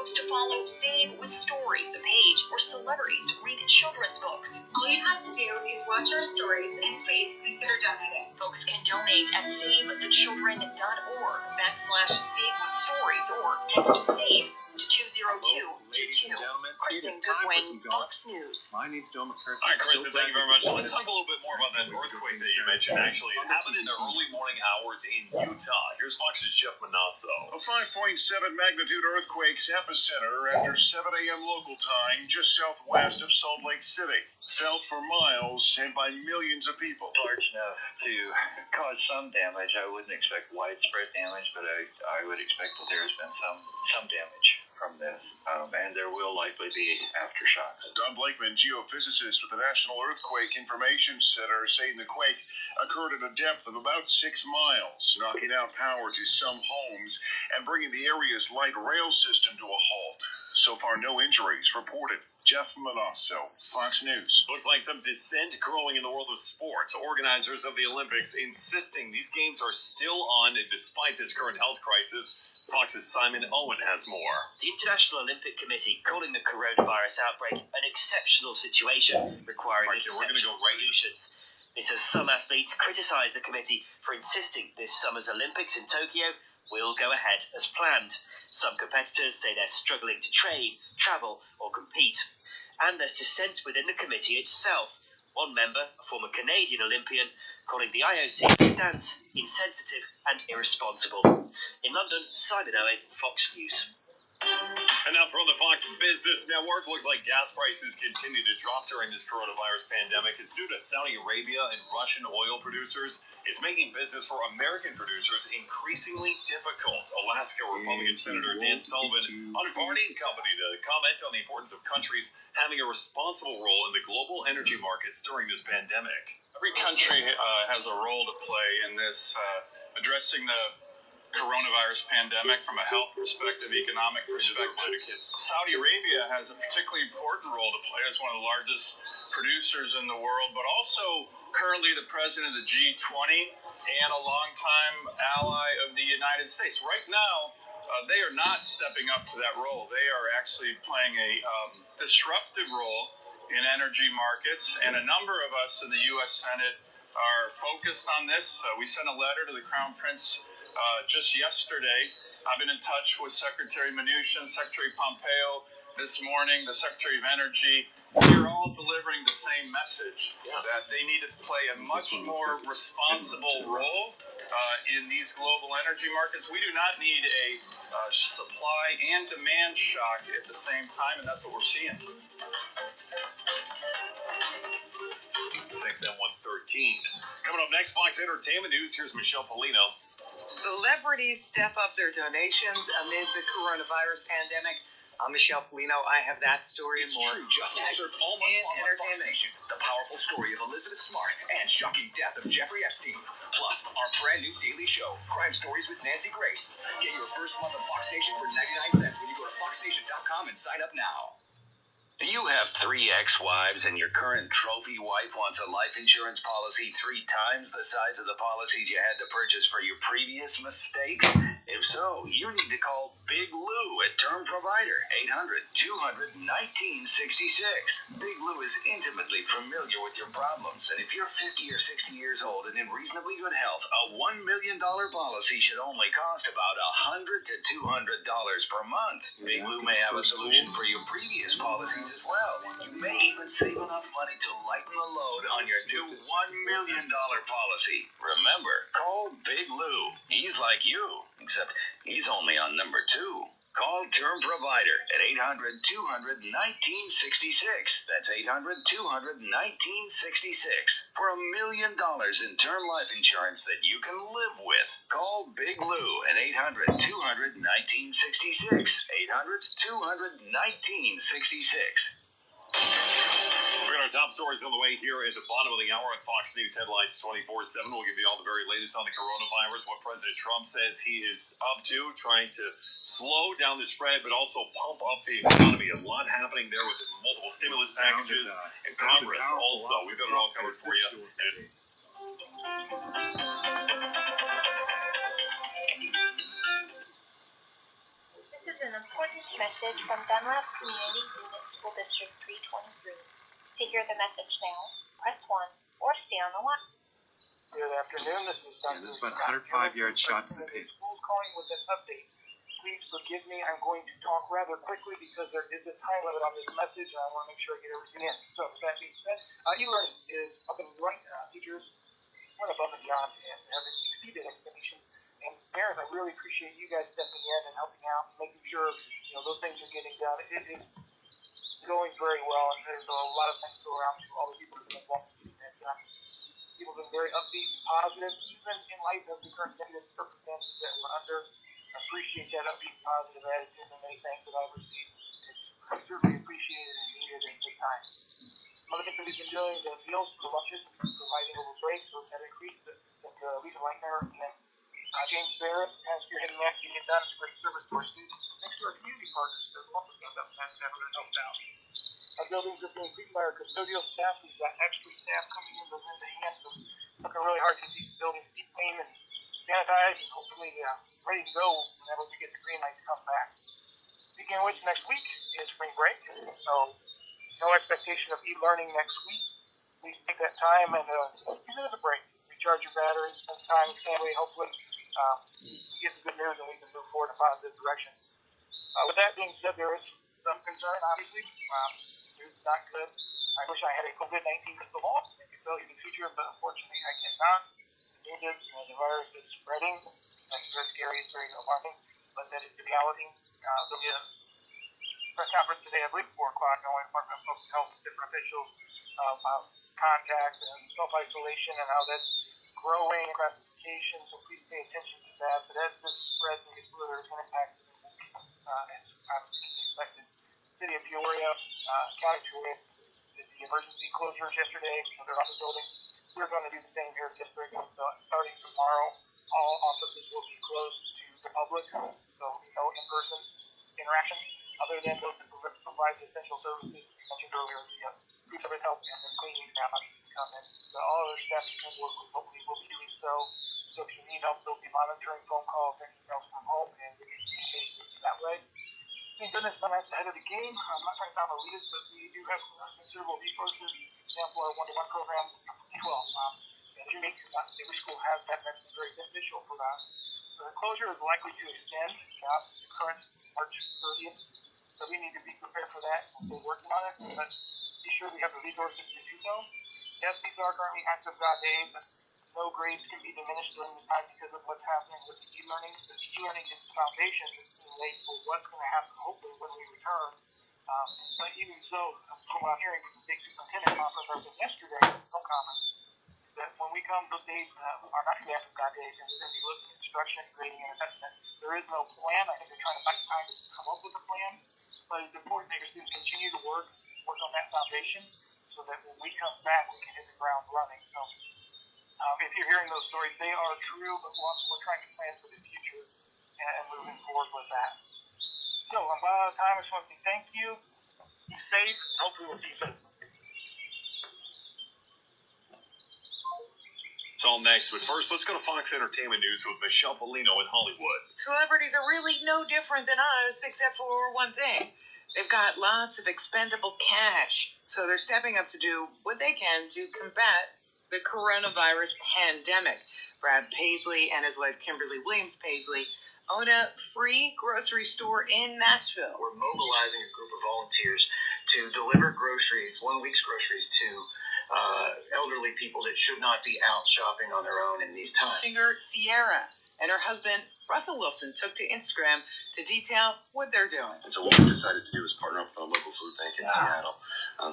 folks to follow Save with Stories, a page where celebrities read children's books. All you have to do is watch our stories and please consider donating. Folks can donate at savethechildren.org/Save with Stories or text SAVE to 20222. Kristen Goodwin, Fox News. My name's Joe McCurdy. All right, Kristen, thank you very much. Let's talk a little bit more about that earthquake that you mentioned. Actually, it happened in the early morning hours in Utah. Here's Fox's Jeff Manasso. A 5.7 magnitude earthquake's epicenter after 7 a.m. local time just southwest of Salt Lake City. Felt for miles and by millions of people. Large enough to cause some damage. I wouldn't expect widespread damage, but I would expect that there has been some damage from this, and there will likely be aftershocks. Don Blakeman, geophysicist with the National Earthquake Information Center, saying the quake occurred at a depth of about 6 miles, knocking out power to some homes and bringing the area's light rail system to a halt. So far, no injuries reported. Jeff Manasso, Fox News. Looks like some dissent growing in the world of sports. Organizers of the Olympics insisting these games are still on despite this current health crisis. Fox's Simon Owen has more. The International Olympic Committee calling the coronavirus outbreak an exceptional situation requiring exceptional solutions. This as some athletes criticise the committee for insisting this summer's Olympics in Tokyo will go ahead as planned. Some competitors say they're struggling to train, travel or compete. And there's dissent within the committee itself. One member, a former Canadian Olympian, calling the IOC stance insensitive and irresponsible. In London, Simon Owen, Fox News. And now from the Fox Business Network, looks like gas prices continue to drop during this coronavirus pandemic. It's due to Saudi Arabia and Russian oil producers. It's making business for American producers increasingly difficult. Alaska Republican Senator Dan Sullivan on Varney & Company to comment on the importance of countries having a responsible role in the global energy markets during this pandemic. Every country has a role to play in this addressing the coronavirus pandemic from a health perspective, economic perspective. Saudi Arabia has a particularly important role to play as one of the largest producers in the world, but also currently the president of the G20 and a longtime ally of the United States. Right now, they are not stepping up to that role. They are actually playing a disruptive role in energy markets, and a number of us in the U.S. Senate are focused on this. We sent a letter to the Crown Prince just yesterday. I've been in touch with Secretary Mnuchin, Secretary Pompeo this morning, the Secretary of Energy. We're all delivering the same message, that they need to play a much more responsible role in these global energy markets. We do not need a supply and demand shock at the same time, and that's what we're seeing. 6 and 113. Coming up next, Fox Entertainment News. Here's Michelle Polino. Celebrities step up their donations amid the coronavirus pandemic. I'm Michelle Polino. I have that story and more. It's True Justice served all month long on Fox Nation. The powerful story of Elizabeth Smart and shocking death of Jeffrey Epstein. Plus, our brand new daily show, Crime Stories with Nancy Grace. Get your first month of Fox Nation for 99 cents when you go to foxnation.com and sign up now. Do you have 3 ex-wives and your current trophy wife wants a life insurance policy 3 times the size of the policies you had to purchase for your previous mistakes? If so, you need to call Big Lou at Term Provider, 800-200-1966. Big Lou is intimately familiar with your problems, and if you're 50 or 60 years old and in reasonably good health, a $1 million policy should only cost about $100 to $200 per month. Big Lou may have a solution for your previous policies as well. You may even save enough money to lighten the load on your new $1 million policy. Remember, call Big Lou. He's like you, except he's only on number 2. Call Term Provider at 800-200-1966. That's 800-200-1966 for $1 million in term life insurance that you can live with. Call Big Lou at 800-200-1966. 800-200-1966. We're going to our top stories on the way here at the bottom of the hour at Fox News Headlines 24/7. We'll give you all the very latest on the coronavirus, what President Trump says he is up to, trying to slow down the spread, but also pump up the economy. A lot happening there with multiple stimulus packages and Congress also. We've got it all covered for you. This is an important message from Dunlap Community Unit School District 323. To hear the message now, press 1 or stay on the line. Good afternoon, this is Duncan. This is about 105 yards shot to the pit. School's calling with an update. Please forgive me, I'm going to talk rather quickly because there is a time limit on this message and I want to make sure I get everything in. So, with that being said, e-learning is up and running. Teachers went above and beyond and have exceeded expectations. And parents, I really appreciate you guys stepping in and helping out, making sure those things are getting done. It is going very well, and there's a lot of things to go around to all the people who have been involved. People have been very upbeat and positive, even in light of the current negative circumstances that we're under. I appreciate that upbeat, positive attitude and many things that I've received. It's certainly appreciated and needed at this time. Other things that we've been doing, the meals for lunches, providing over breaks, so that increased that Lisa Leitner and James Barrett has spearheading that getting done. It's a great service to our students. Thanks to our community partners that also stand up and have helped out. Our buildings are being treated by our custodial staff. We've got extra staff coming in those in the hands. So looking really hard to these buildings keep clean and sanitized and hopefully ready to go whenever we get the green light to come back. Speaking of which, next week is spring break, so no expectation of e-learning next week. Please take that time and use it as a break. Recharge your batteries, spend time with family, hopefully we get some good news and we can move forward in a positive direction. With that being said, there is some concern, obviously. News is not good. I wish I had a COVID-19 crystal ball. I could tell you the future, but unfortunately I cannot. The news is the virus is spreading. That's very scary. It's very alarming, but that is the reality. There'll be a press conference today, I believe, 4 o'clock, in the Department of Public Health, different officials about contact and self-isolation and how that's growing across education, so please pay attention to that. But as this spreads and gets further, it's going to impact as obviously expected. City of Peoria, County of Peoria, did the emergency closures yesterday, so they're on the building. We're going to do the same here in district. So starting tomorrow, all offices will be closed to the public, so no in-person interaction other than those that provide the essential services we mentioned earlier, the food service help and the cleaning staff come in. So all other staff can work remotely will be doing so. So if you need help, they'll be monitoring phone calls and emails from home and we can communicate that way. Thank goodness, I'm ahead of the game. I'm not trying to sound elitist, but we do have considerable resources. For example, our one-to-one program is unique. Every school has that. That's been very beneficial for us. The closure is likely to extend to current March 30th. So we need to be prepared for that. We're working on it, but be sure we have the resources to do so. Yes, these are currently active God days, but no grades can be diminished during this time because of what's happening with the e-learning. The e-learning is the foundation that's being laid for what's going to happen, hopefully, when we return. But even so, from what I'm hearing from the state superintendent conference I was yesterday, conference, that when we come, those days are not going to be active God days, and we're going to be looking at instruction, grading, and assessment. There is no plan. I think they're trying to find time to come up with a plan. But it's important that your students continue to work on that foundation so that when we come back, we can hit the ground running. So if you're hearing those stories, they are true, but we're trying to plan for the future and moving forward with that. So I'm out of time. I just want to say thank you. Be safe. Hopefully we'll see you soon. It's all next, but first, let's go to Fox Entertainment News with Michelle Polino in Hollywood. Celebrities are really no different than us, except for one thing. They've got lots of expendable cash, so they're stepping up to do what they can to combat the coronavirus pandemic. Brad Paisley and his wife Kimberly Williams Paisley own a free grocery store in Nashville. We're mobilizing a group of volunteers to deliver groceries, 1 week's groceries, to elderly people that should not be out shopping on their own in these times. Singer Sierra and her husband Russell Wilson took to Instagram to detail what they're doing. And so what we decided to do is partner up with a local food bank in Seattle,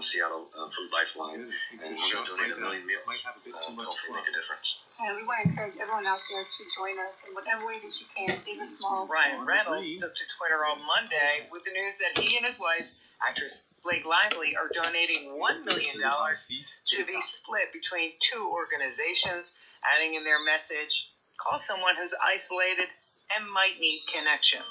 Seattle Food Lifeline, and we're going to donate 1 million meals. Hopefully make a difference. And we want to encourage everyone out there to join us in whatever way that you can, big or small. Ryan Reynolds took to Twitter on Monday with the news that he and his wife, actress Blake Lively, are donating $1 million to be split between 2 organizations, adding in their message, call someone who's isolated and might need connection.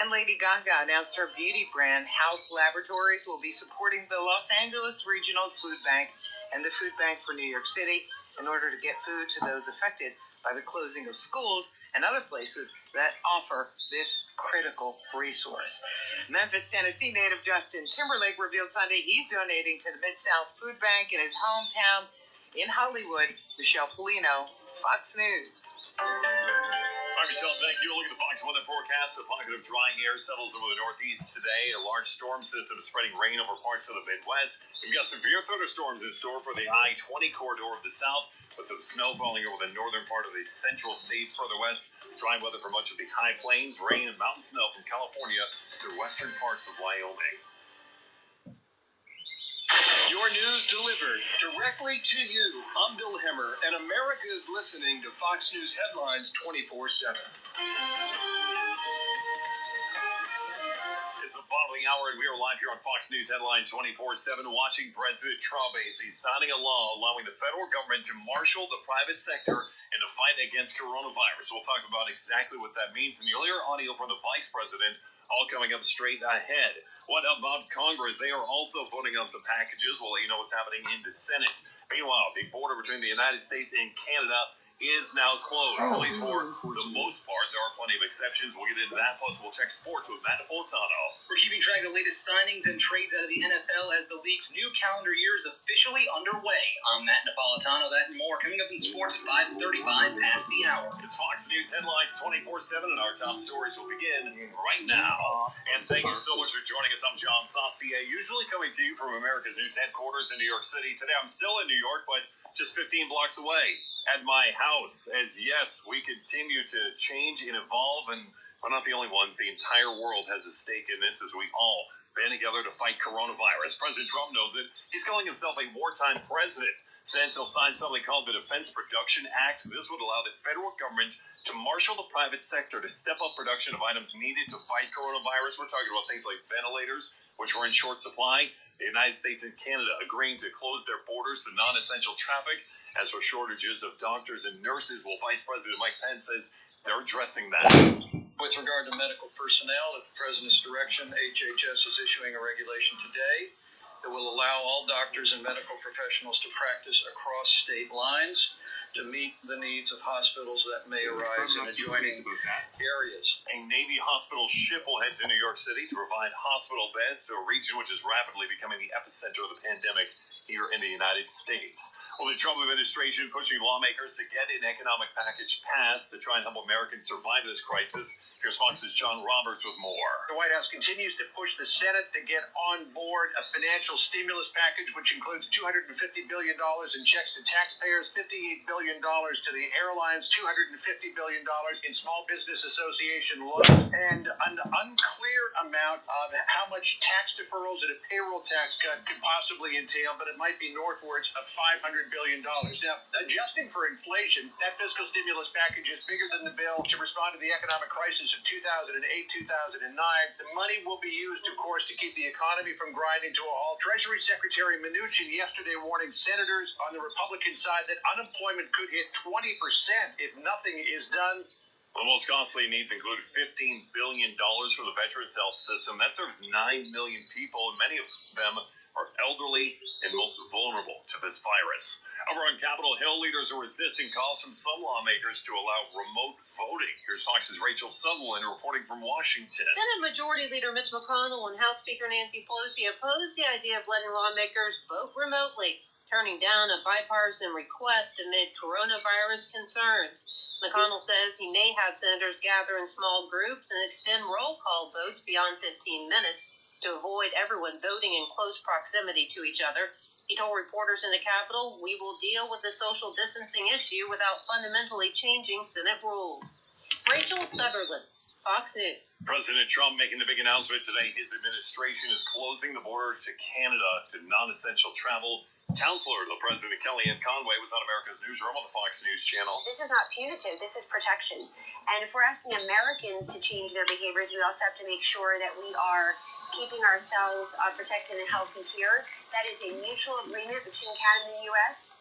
And Lady Gaga announced her beauty brand, House Laboratories, will be supporting the Los Angeles Regional Food Bank and the Food Bank for New York City in order to get food to those affected by the closing of schools and other places that offer this critical resource. Memphis, Tennessee native Justin Timberlake revealed Sunday he's donating to the Mid-South Food Bank in his hometown in Hollywood. Michelle Polino, Fox News. All right, Michelle, thank you. Look at the Fox weather forecast. A pocket of dry air settles over the northeast today. A large storm system is spreading rain over parts of the Midwest. We've got severe thunderstorms in store for the I-20 corridor of the south, with some snow falling over the northern part of the central states further west. Dry weather for much of the high plains, rain and mountain snow from California to western parts of Wyoming. Your news delivered directly to you. I'm Bill Hemmer, and America is listening to Fox News Headlines 24/7. It's the bottom of the hour, and we are live here on Fox News Headlines 24/7, watching President Trump as he's signing a law allowing the federal government to marshal the private sector in the fight against coronavirus. We'll talk about exactly what that means, and you'll hear audio from the vice president, all coming up straight ahead. What about Congress? They are also voting on some packages. We'll let you know what's happening in the Senate. Meanwhile, the border between the United States and Canada is now closed, at least for the most part. There are plenty of exceptions. We'll get into that, plus we'll check sports with Matt Napolitano. We're keeping track of the latest signings and trades out of the NFL as the league's new calendar year is officially underway. I'm Matt Napolitano. That and more coming up in sports at 5:35 past the hour. It's Fox News Headlines 24/7, and our top stories will begin right now. And thank you so much for joining us. I'm John Saucier, usually coming to you from America's News headquarters in New York City. Today I'm still in New York, but just 15 blocks away at my house. As yes, we continue to change and evolve, and we're not the only ones. The entire world has a stake in this as we all band together to fight coronavirus. President Trump knows it. He's calling himself a wartime president. Says he'll sign something called the Defense Production Act. This would allow the federal government to marshal the private sector to step up production of items needed to fight coronavirus. We're talking about things like ventilators, which were in short supply. The United States and Canada agreeing to close their borders to non-essential traffic. As for shortages of doctors and nurses, well, Vice President Mike Pence says they're addressing that. With regard to medical personnel, at the President's direction, HHS is issuing a regulation today that will allow all doctors and medical professionals to practice across state lines to meet the needs of hospitals that may arise in adjoining areas. A Navy hospital ship will head to New York City to provide hospital beds to a region which is rapidly becoming the epicenter of the pandemic here in the United States. Well, the Trump administration pushing lawmakers to get an economic package passed to try and help Americans survive this crisis. Here's Fox's John Roberts with more. The White House continues to push the Senate to get on board a financial stimulus package, which includes $250 billion in checks to taxpayers, $58 billion to the airlines, $250 billion in Small Business Association loans, and an unclear amount of how much tax deferrals and a payroll tax cut could possibly entail, but it might be northwards of $500 billion. Now, adjusting for inflation, that fiscal stimulus package is bigger than the bill to respond to the economic crisis of 2008-2009. The money will be used, of course, to keep the economy from grinding to a halt. Treasury Secretary Mnuchin yesterday warning senators on the Republican side that unemployment could hit 20% if nothing is done. The most costly needs include $15 billion for the Veterans Health System. That serves 9 million people, and many of them are elderly and most vulnerable to this virus. Over on Capitol Hill, leaders are resisting calls from some lawmakers to allow remote voting. Here's Fox's Rachel Sutherland reporting from Washington. Senate Majority Leader Mitch McConnell and House Speaker Nancy Pelosi opposed the idea of letting lawmakers vote remotely, turning down a bipartisan request amid coronavirus concerns. McConnell says he may have senators gather in small groups and extend roll call votes beyond 15 minutes to avoid everyone voting in close proximity to each other. He told reporters in the Capitol, "We will deal with the social distancing issue without fundamentally changing Senate rules." Rachel Sutherland, Fox News. President Trump making the big announcement today. His administration is closing the border to Canada to non-essential travel. Counselor to the President, Kellyanne Conway, was on America's Newsroom on the Fox News channel. This is not punitive. This is protection. And if we're asking Americans to change their behaviors, we also have to make sure that we are keeping ourselves protected and healthy here. That is a mutual agreement between Canada and the U.S.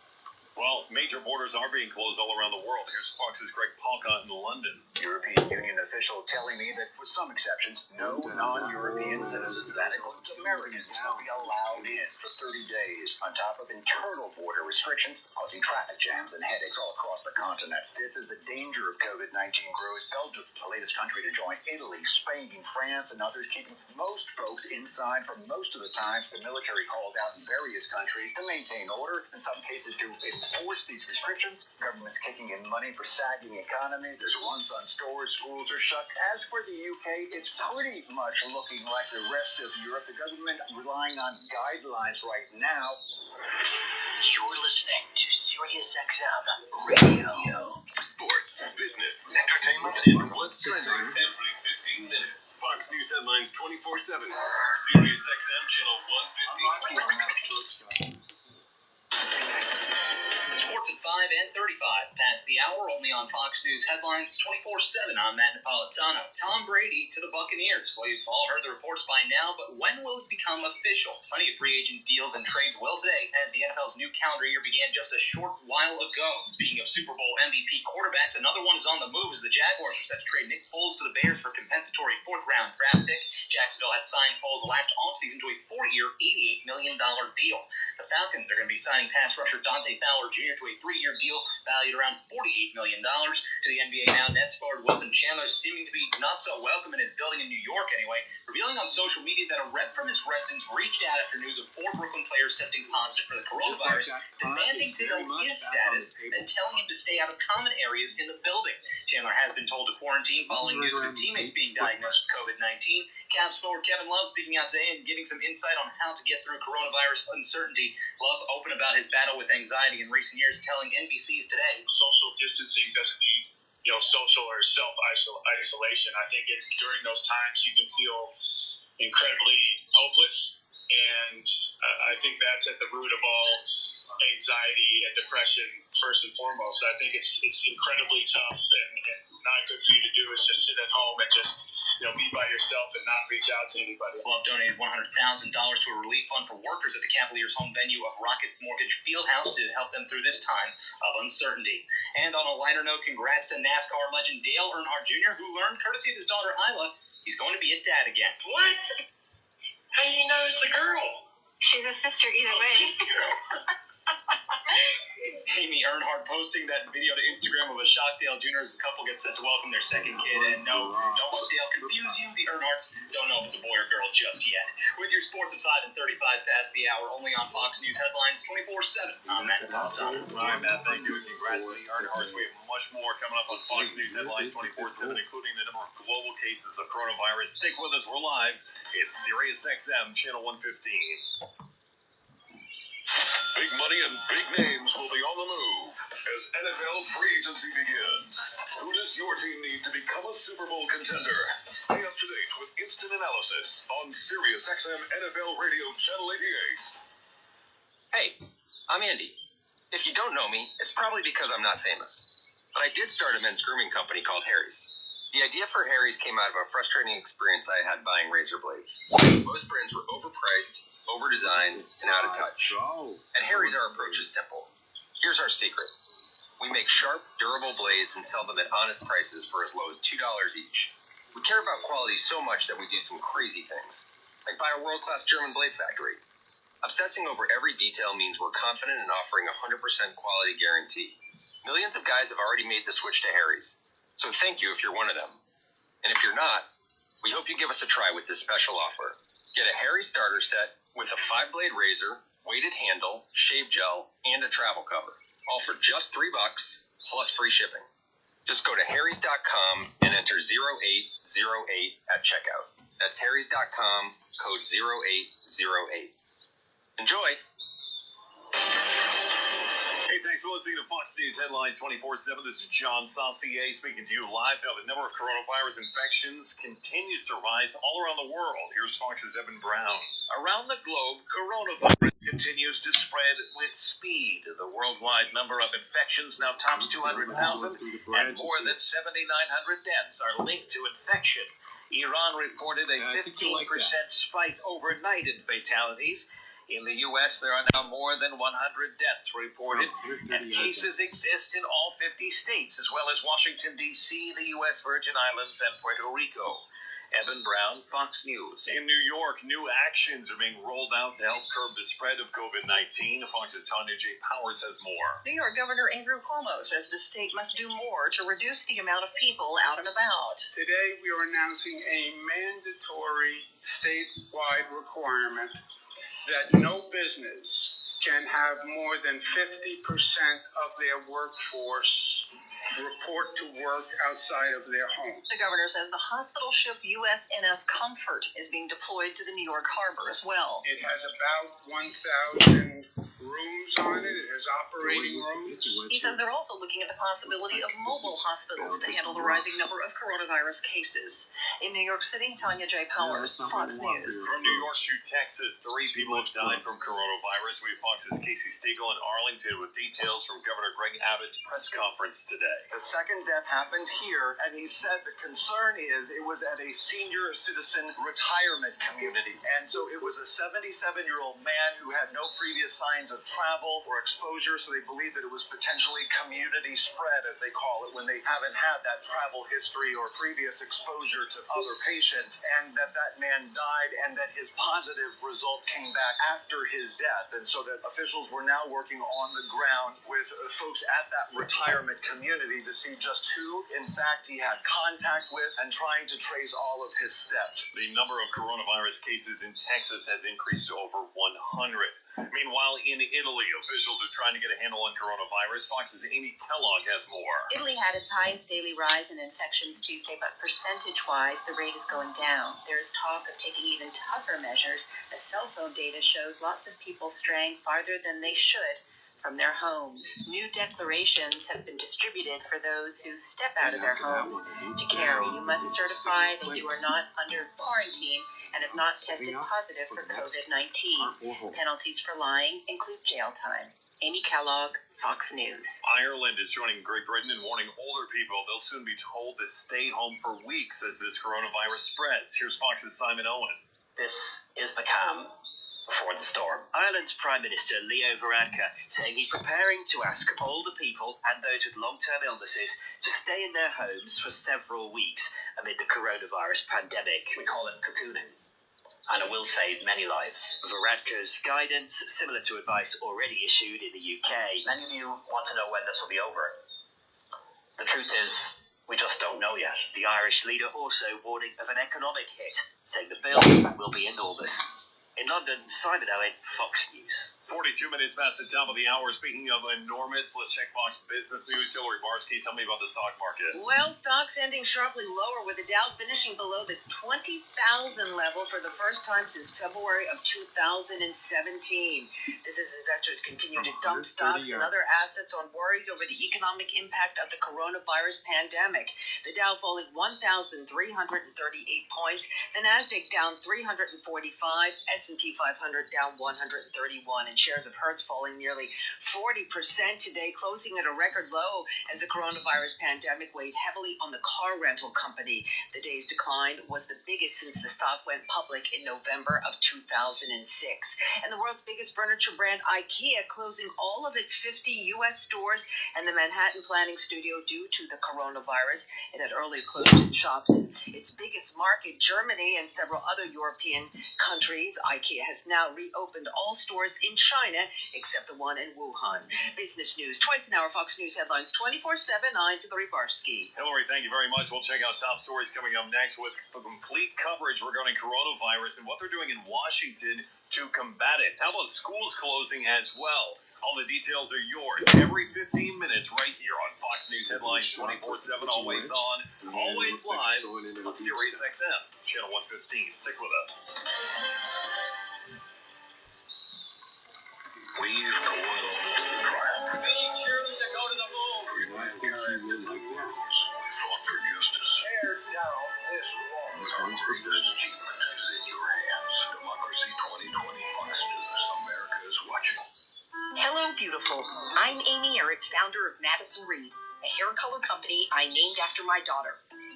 Well, major borders are being closed all around the world. Here's Fox's Greg Palcott in London. European Union official telling me that, with some exceptions, no non-European citizens, that includes Americans, will be allowed in for 30 days, on top of internal border restrictions causing traffic jams and headaches all across the continent. This is the danger of COVID-19 grows. Belgium, the latest country to join Italy, Spain, France, and others, keeping most folks inside for most of the time. The military called out in various countries to maintain order, in some cases to enforce these restrictions. Government's kicking in money for sagging economies. There's runs on stores, schools are shut. As for the UK, it's pretty much looking like the rest of Europe. The government relying on guidelines right now. You're listening to SiriusXM Radio. Sports, business, entertainment, and what's trending every 15 minutes. Fox News headlines 24/7. SiriusXM channel 150. Sports at 5 and 35. Past the hour, only on Fox News headlines 24/7. I'm Matt Napolitano. Tom Brady to the Buccaneers. Well, you've all heard the reports by now, but when will it become official? Plenty of free agent deals and trades will today, as the NFL's new calendar year began just a short while ago. Speaking of Super Bowl MVP quarterbacks, another one is on the move as the Jaguars are set to trade Nick Foles to the Bears for a compensatory fourth-round draft pick. Jacksonville had signed Foles last offseason to a 4-year, $88 million deal. The Falcons are going to be signing pass rusher Dante Fowler Jr. to a 3-year deal valued around $48 million. To the NBA now, Nets forward Wilson Chandler seeming to be not so welcome in his building in New York anyway, revealing on social media that a rep from his residence reached out after news of 4 Brooklyn players testing positive for the coronavirus, demanding to know his status and telling him to stay out of common areas in the building. Chandler has been told to quarantine following news of his teammates being diagnosed with COVID-19. Cavs forward Kevin Love speaking out today and giving some insight on how to get through coronavirus uncertainty. Love open about his battle with anxiety in recent years, telling NBC's today, social distancing doesn't mean social or self-isolation. I think during those times you can feel incredibly hopeless, and I think that's at the root of all anxiety and depression first and foremost. I think it's incredibly tough and not good for you to do is just sit at home and just be by yourself and not reach out to anybody. Love donated $100,000 to a relief fund for workers at the Cavaliers' home venue of Rocket Mortgage Fieldhouse to help them through this time of uncertainty. And on a lighter note, congrats to NASCAR legend Dale Earnhardt Jr., who learned, courtesy of his daughter Isla, he's going to be a dad again. What? How do you know it's a girl? She's a sister either way. Amy Earnhardt posting that video to Instagram of a shocked Dale Jr. as the couple gets set to welcome their second kid. And no, don't let Dale confuse you. The Earnhardts don't know if it's a boy or girl just yet. With your sports at 5 and 35 past the hour, only on Fox News headlines 24/7. I'm Matt Napolitano. All right, Matt, thank you. Congrats to the Earnhardts. We have much more coming up on Fox News headlines 24/7, including the number of global cases of coronavirus. Stick with us. We're live. It's SiriusXM channel 115. Big money and big names will be on the move as NFL free agency begins. Who does your team need to become a Super Bowl contender? Stay up to date with instant analysis on SiriusXM NFL Radio Channel 88. Hey, I'm Andy. If you don't know me, it's probably because I'm not famous. But I did start a men's grooming company called Harry's. The idea for Harry's came out of a frustrating experience I had buying razor blades. Most brands were overpriced, over-designed, and out of touch. At Harry's, our approach is simple. Here's our secret. We make sharp, durable blades and sell them at honest prices for as low as $2 each. We care about quality so much that we do some crazy things, like buy a world-class German blade factory. Obsessing over every detail means we're confident in offering a 100% quality guarantee. Millions of guys have already made the switch to Harry's, so thank you if you're one of them. And if you're not, we hope you give us a try with this special offer. Get a Harry's starter set with a 5-blade razor, weighted handle, shave gel, and a travel cover. All for just $3 plus free shipping. Just go to harrys.com and enter 0808 at checkout. That's harrys.com, code 0808. Enjoy! Hey, thanks for listening to Fox News Headlines 24/7. This is John Saucier speaking to you live. Now, the number of coronavirus infections continues to rise all around the world. Here's Fox's Evan Brown. Around the globe, coronavirus continues to spread with speed. The worldwide number of infections now tops 200,000, and more than 7,900 deaths are linked to infection. Iran reported a 15% spike overnight in fatalities. In the U.S., there are now more than 100 deaths reported, and cases exist in all 50 states, as well as Washington, D.C., the U.S. Virgin Islands, and Puerto Rico. Evan Brown, Fox News. In New York, new actions are being rolled out to help curb the spread of COVID-19. Fox's Tanya J. Powers has more. New York Governor Andrew Cuomo says the state must do more to reduce the amount of people out and about. Today, we are announcing a mandatory statewide requirement that no business can have more than 50% of their workforce report to work outside of their home. The governor says the hospital ship USNS Comfort is being deployed to the New York harbor as well. It has about 1,000 rooms on it. It has operating rooms. He says they're also looking at the possibility of mobile hospitals to handle the rising number of coronavirus cases. In New York City, Tanya J. Powers, Fox News. From New York to Texas, 3 people have died from coronavirus. We have Fox's Casey Stegall in Arlington with details from Governor Greg Abbott's press conference today. The second death happened here, and he said the concern is it was at a senior citizen retirement community. And so it was a 77-year-old man who had no previous signs of travel or exposure, so they believe that it was potentially community spread, as they call it, when they haven't had that travel history or previous exposure to other patients, and that man died, and that his positive result came back after his death. And so that officials were now working on the ground with folks at that retirement community to see just who, in fact, he had contact with and trying to trace all of his steps. The number of coronavirus cases in Texas has increased to over 100. Meanwhile, in Italy, officials are trying to get a handle on coronavirus. Fox's Amy Kellogg has more. Italy had its highest daily rise in infections Tuesday, but percentage-wise, the rate is going down. There is talk of taking even tougher measures, as cell phone data shows lots of people straying farther than they should from their homes. New declarations have been distributed for those who step out of their homes to carry. You must certify that you are not under quarantine and have not tested positive for COVID-19. Penalties for lying include jail time. Amy Kellogg, Fox News. Ireland is joining Great Britain in warning older people they'll soon be told to stay home for weeks as this coronavirus spreads. Here's Fox's Simon Owen. This is the calm before the storm. Ireland's Prime Minister Leo Varadkar saying he's preparing to ask older people and those with long-term illnesses to stay in their homes for several weeks amid the coronavirus pandemic. We call it cocooning, and it will save many lives. Varadkar's guidance, similar to advice already issued in the UK. Many of you want to know when this will be over. The truth is, we just don't know yet. The Irish leader also warning of an economic hit, saying the bill will be enormous. In London, Simon Owen, Fox News. 42 minutes past the top of the hour. Speaking of enormous, let's check Fox Business News. Hillary Barsky, tell me about the stock market. Well, stocks ending sharply lower, with the Dow finishing below the 20,000 level for the first time since February of 2017. This as investors continue to dump stocks and other assets on worries over the economic impact of the coronavirus pandemic. The Dow falling 1,338 points, the Nasdaq down 345, S&P 500 down 131, and shares of Hertz falling nearly 40% today, closing at a record low as the coronavirus pandemic weighed heavily on the car rental company. The day's decline was the biggest since the stock went public in November of 2006. And the world's biggest furniture brand, IKEA, closing all of its 50 U.S. stores and the Manhattan Planning Studio due to the coronavirus. It had earlier closed its shops in its biggest market, Germany, and several other European countries. IKEA has now reopened all stores in China, except the one in Wuhan. Business News, twice an hour, Fox News headlines, 24/7. I'm Hillary Barsky. Hillary, thank you very much. We'll check out top stories coming up next with complete coverage regarding coronavirus and what they're doing in Washington to combat it. How about schools closing as well? All the details are yours every 15 minutes right here on Fox News Headlines 24/7, always on, always live on Sirius XM, channel 115. Stick with us. We've toiled, triumphed. We choose to go to the moon. Pushed mankind to new worlds. We fought for justice. Tear down this wall. Our greatest achievement is in your hands. Democracy 2020. Fox News. America is watching. Hello, beautiful. I'm Amy Eric, founder of Madison Reed, a hair color company I named after my daughter.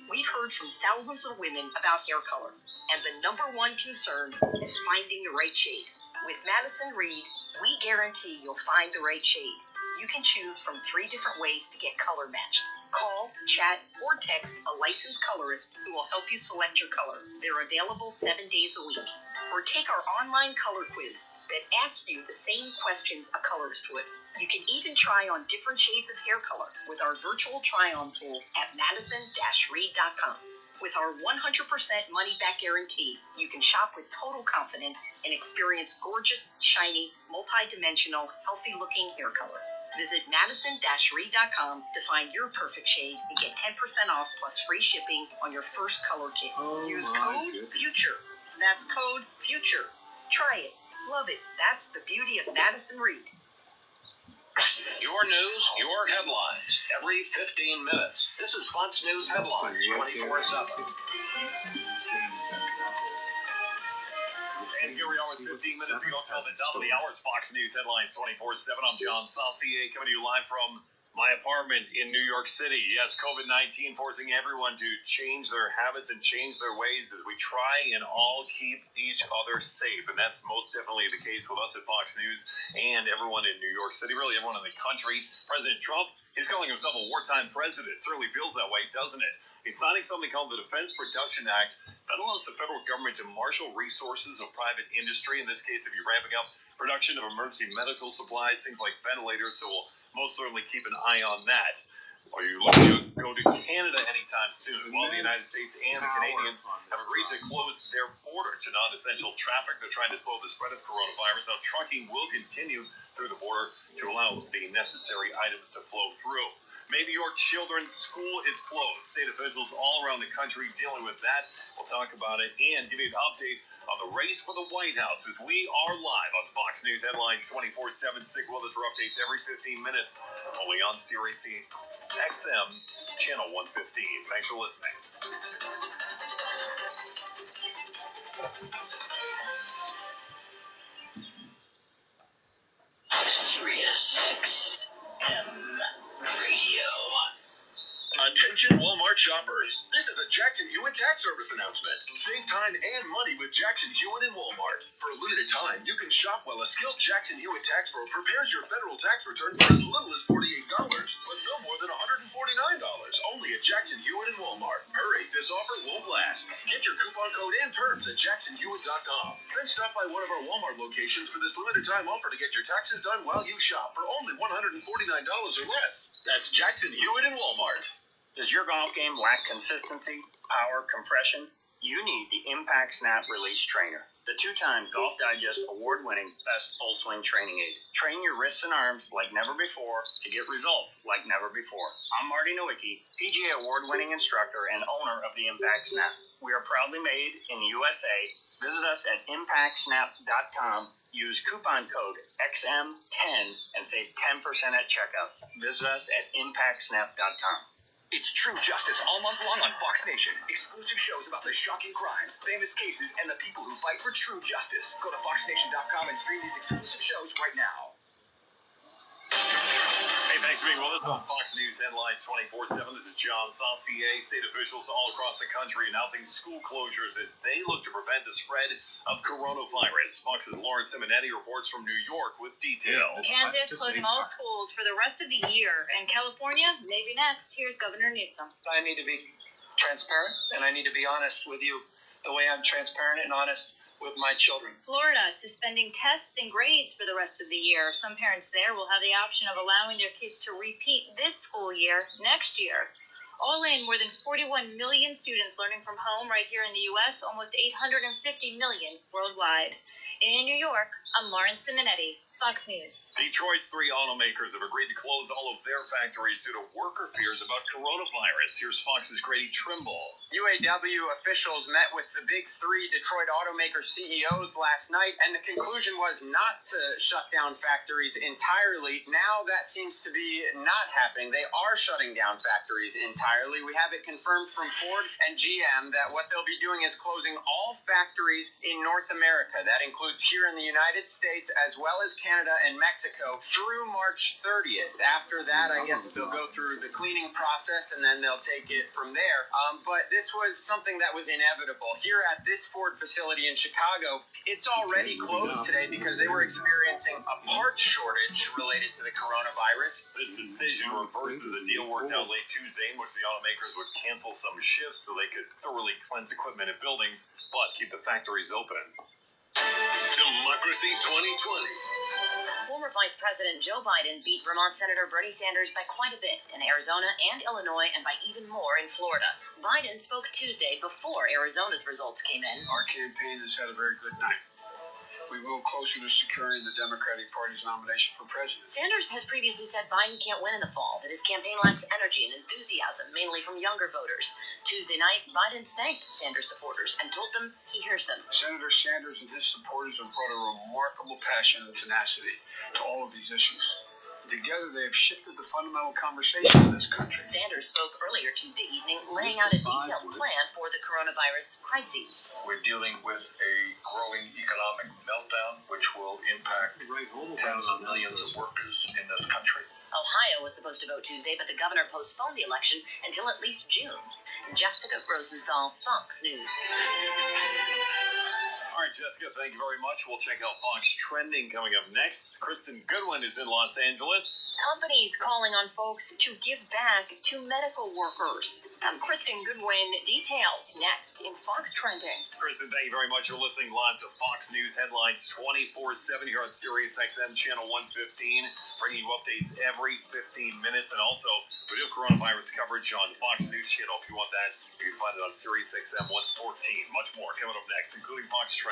We've heard from thousands of women about hair color, and the number one concern is finding the right shade. With Madison Reed, we guarantee you'll find the right shade. You can choose from 3 different ways to get color matched. Call, chat, or text a licensed colorist who will help you select your color. They're available 7 days a week. Or take our online color quiz that asks you the same questions a colorist would. You can even try on different shades of hair color with our virtual try-on tool at madison-reed.com. With our 100% money-back guarantee, you can shop with total confidence and experience gorgeous, shiny, multi-dimensional, healthy-looking hair color. Visit madison-reed.com to find your perfect shade and get 10% off plus free shipping on your first color kit. Use code FUTURE. That's code FUTURE. Try it. Love it. That's the beauty of Madison Reed. Your news, your headlines, every 15 minutes. This is Fox News Headlines 24/7. And here we are with 15 minutes ago till the top of the hour. It's Fox News Headlines 24/7. I'm John Saucier coming to you live from my apartment in New York City. Yes, COVID-19 forcing everyone to change their habits and change their ways as we try and all keep each other safe. And that's most definitely the case with us at Fox News and everyone in New York City, really everyone in the country. President Trump, he's calling himself a wartime president. It certainly feels that way, doesn't it? He's signing something called the Defense Production Act that allows the federal government to marshal resources of private industry. In this case, if you're ramping up production of emergency medical supplies, things like ventilators, so we'll most certainly keep an eye on that. Are you looking to go to Canada anytime soon? Well, the United States and the Canadians have agreed to close their border to non-essential traffic. They're trying to slow the spread of coronavirus. Now, trucking will continue through the border to allow the necessary items to flow through. Maybe your children's school is closed. State officials all around the country dealing with that. We'll talk about it and give you an update on the race for the White House as we are live on Fox News Headlines 24/7. Stick with us for updates every 15 minutes, only on Sirius XM, channel 115. Thanks for listening. Sirius XM Radio. Attention Walmart shoppers. This is a Jackson Hewitt tax service announcement. Save time and money with Jackson Hewitt and Walmart. For a limited time, you can shop while a skilled Jackson Hewitt tax pro prepares your federal tax return for as little as $48, but no more than $149. Only at Jackson Hewitt and Walmart. Hurry, this offer won't last. Get your coupon code and terms at jacksonhewitt.com. Then stop by one of our Walmart locations for this limited time offer to get your taxes done while you shop for only $149 or less. That's Jackson Hewitt and Walmart. Does your golf game lack consistency, power, compression? You need the Impact Snap Release Trainer, the 2-time Golf Digest award-winning best full swing training aid. Train your wrists and arms like never before to get results like never before. I'm Marty Nowicki, PGA award-winning instructor and owner of the Impact Snap. We are proudly made in the USA. Visit us at impactsnap.com. Use coupon code XM10 and save 10% at checkout. Visit us at impactsnap.com. It's True Justice all month long on Fox Nation. Exclusive shows about the shocking crimes, famous cases, and the people who fight for true justice. Go to foxnation.com and stream these exclusive shows right now. Hey, thanks for being with us on Fox News Headlines 24/7. This is John Saucier. State officials all across the country announcing school closures as they look to prevent the spread of coronavirus. Fox's Lauren Simonetti reports from New York with details. Kansas closing all schools for the rest of the year, and California maybe next. Here's Governor Newsom. I need to be transparent, and I need to be honest with you the way I'm transparent and honest with my children. Florida suspending tests and grades for the rest of the year. Some parents there will have the option of allowing their kids to repeat this school year next year. All in, more than 41 million students learning from home right here in the U.S., almost 850 million worldwide. In New York, I'm Lauren Simonetti, Fox News. Detroit's 3 automakers have agreed to close all of their factories due to worker fears about coronavirus. Here's Fox's Grady Trimble. UAW officials met with the big 3 Detroit automaker CEOs last night, and the conclusion was not to shut down factories entirely. Now that seems to be not happening. They are shutting down factories entirely. entirely. We have it confirmed from Ford and GM that what they'll be doing is closing all factories in North America. That includes here in the United States as well as Canada and Mexico through March 30th. After that, I guess they'll go through the cleaning process and then they'll take it from there. But this was something that was inevitable. Here at this Ford facility in Chicago, it's already closed today because they were experiencing a parts shortage related to the coronavirus. This decision reverses a deal worked out late Tuesday in which the automakers would cancel some shifts so they could thoroughly cleanse equipment and buildings, but keep the factories open. Democracy 2020. Former Vice President Joe Biden beat Vermont Senator Bernie Sanders by quite a bit in Arizona and Illinois, and by even more in Florida. Biden spoke Tuesday before Arizona's results came in. Our campaign has had a very good night. We move closer to securing the Democratic Party's nomination for president. Sanders has previously said Biden can't win in the fall, that his campaign lacks energy and enthusiasm, mainly from younger voters. Tuesday night, Biden thanked Sanders supporters and told them he hears them. Senator Sanders and his supporters have brought a remarkable passion and tenacity to all of these issues. Together, they have shifted the fundamental conversation in this country. Sanders spoke earlier Tuesday evening, laying out a detailed plan for the coronavirus crises. We're dealing with a growing economic meltdown, which will impact tens of millions of workers in this country. Ohio was supposed to vote Tuesday, but the governor postponed the election until at least June. Jessica Rosenthal, Fox News. All right, Jessica, thank you very much. We'll check out Fox Trending coming up next. Kristen Goodwin is in Los Angeles. Companies calling on folks to give back to medical workers. Kristen Goodwin, details next in Fox Trending. Kristen, thank you very much. You're listening live to Fox News headlines 24/7 here on Sirius XM Channel 115, bringing you updates every 15 minutes. And also, we do have coronavirus coverage on Fox News Channel. If you want that, you can find it on Sirius XM 114. Much more coming up next, including Fox Trending.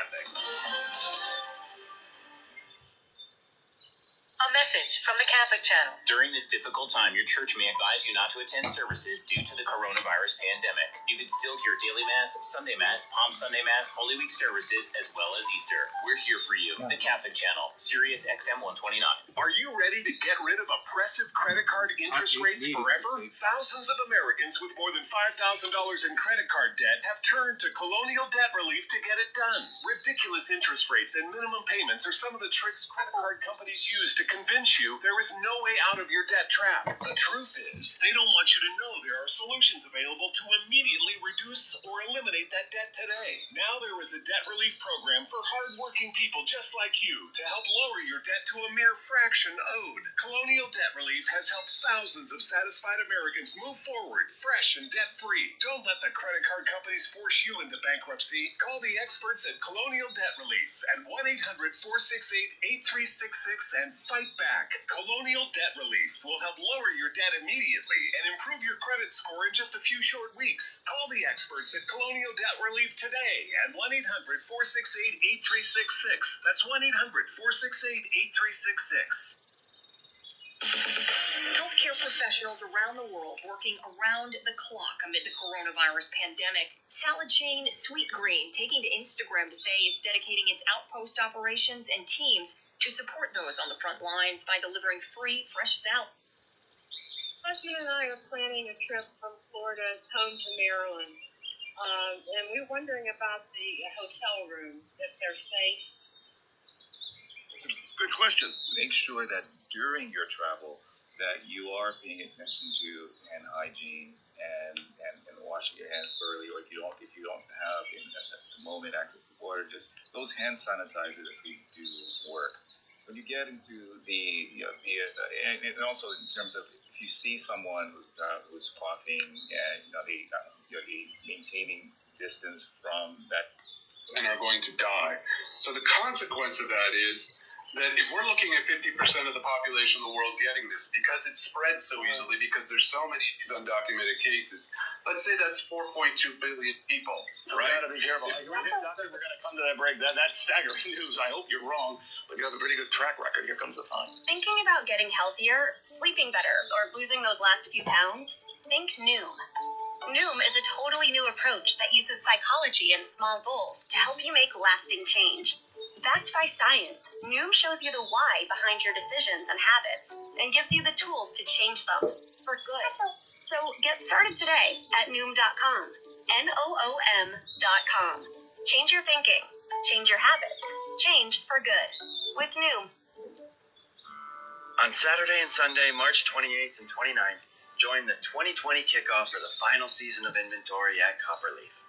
A message from the Catholic Channel. During this difficult time, your church may advise you not to attend services due to the coronavirus pandemic. You can still hear daily Mass, Sunday Mass, Palm Sunday Mass, Holy Week services, as well as Easter. We're here for you. The Catholic Channel, Sirius XM 129. Are you ready to get rid of oppressive credit card interest rates forever? Thousands of Americans with more than $5,000 in credit card debt have turned to Colonial Debt Relief to get it done. Ridiculous interest rates and minimum payments are some of the tricks credit card companies use to convince you there is no way out of your debt trap. The truth is, they don't want you to know there are solutions available to immediately reduce or eliminate that debt today. Now there is a debt relief program for hardworking people just like you to help lower your debt to a mere fraction owed. Colonial Debt Relief has helped thousands of satisfied Americans move forward, fresh and debt-free. Don't let the credit card companies force you into bankruptcy. Call the experts at Colonial Debt Relief at 1-800-468-8366 and fight back. Colonial Debt Relief will help lower your debt immediately and improve your credit score in just a few short weeks. Call the experts at Colonial Debt Relief today at 1-800-468-8366. That's 1-800-468-8366. Healthcare professionals around the world working around the clock amid the coronavirus pandemic. Salad chain Sweet Green taking to Instagram to say it's dedicating its outpost operations and teams to support those on the front lines by delivering free, fresh salad. Husband and I are planning a trip from Florida home to Maryland, and we're wondering about the hotel rooms, if they're safe. Good question. Make sure that during your travel that you are paying attention to hand hygiene and washing your hands thoroughly, or if you don't have in the moment access to water, just those hand sanitizers that we do work. When you get into and also in terms of if you see someone who's coughing and they maintaining distance from that and are going to die. So the consequence of that is that if we're looking at 50% of the population of the world getting this, because it spreads so easily, because there's so many of these undocumented cases, let's say that's 4.2 billion people. So right? we gotta be careful. We're going to come to that break. That's staggering news. I hope you're wrong, but you have a pretty good track record. Here comes the fun. Thinking about getting healthier, sleeping better, or losing those last few pounds? Think Noom. Noom is a totally new approach that uses psychology and small goals to help you make lasting change. Backed by science, Noom shows you the why behind your decisions and habits and gives you the tools to change them for good. So get started today at Noom.com. Noom.com. Change your thinking. Change your habits. Change for good. With Noom. On Saturday and Sunday, March 28th and 29th, join the 2020 kickoff for the final season of inventory at Copperleaf.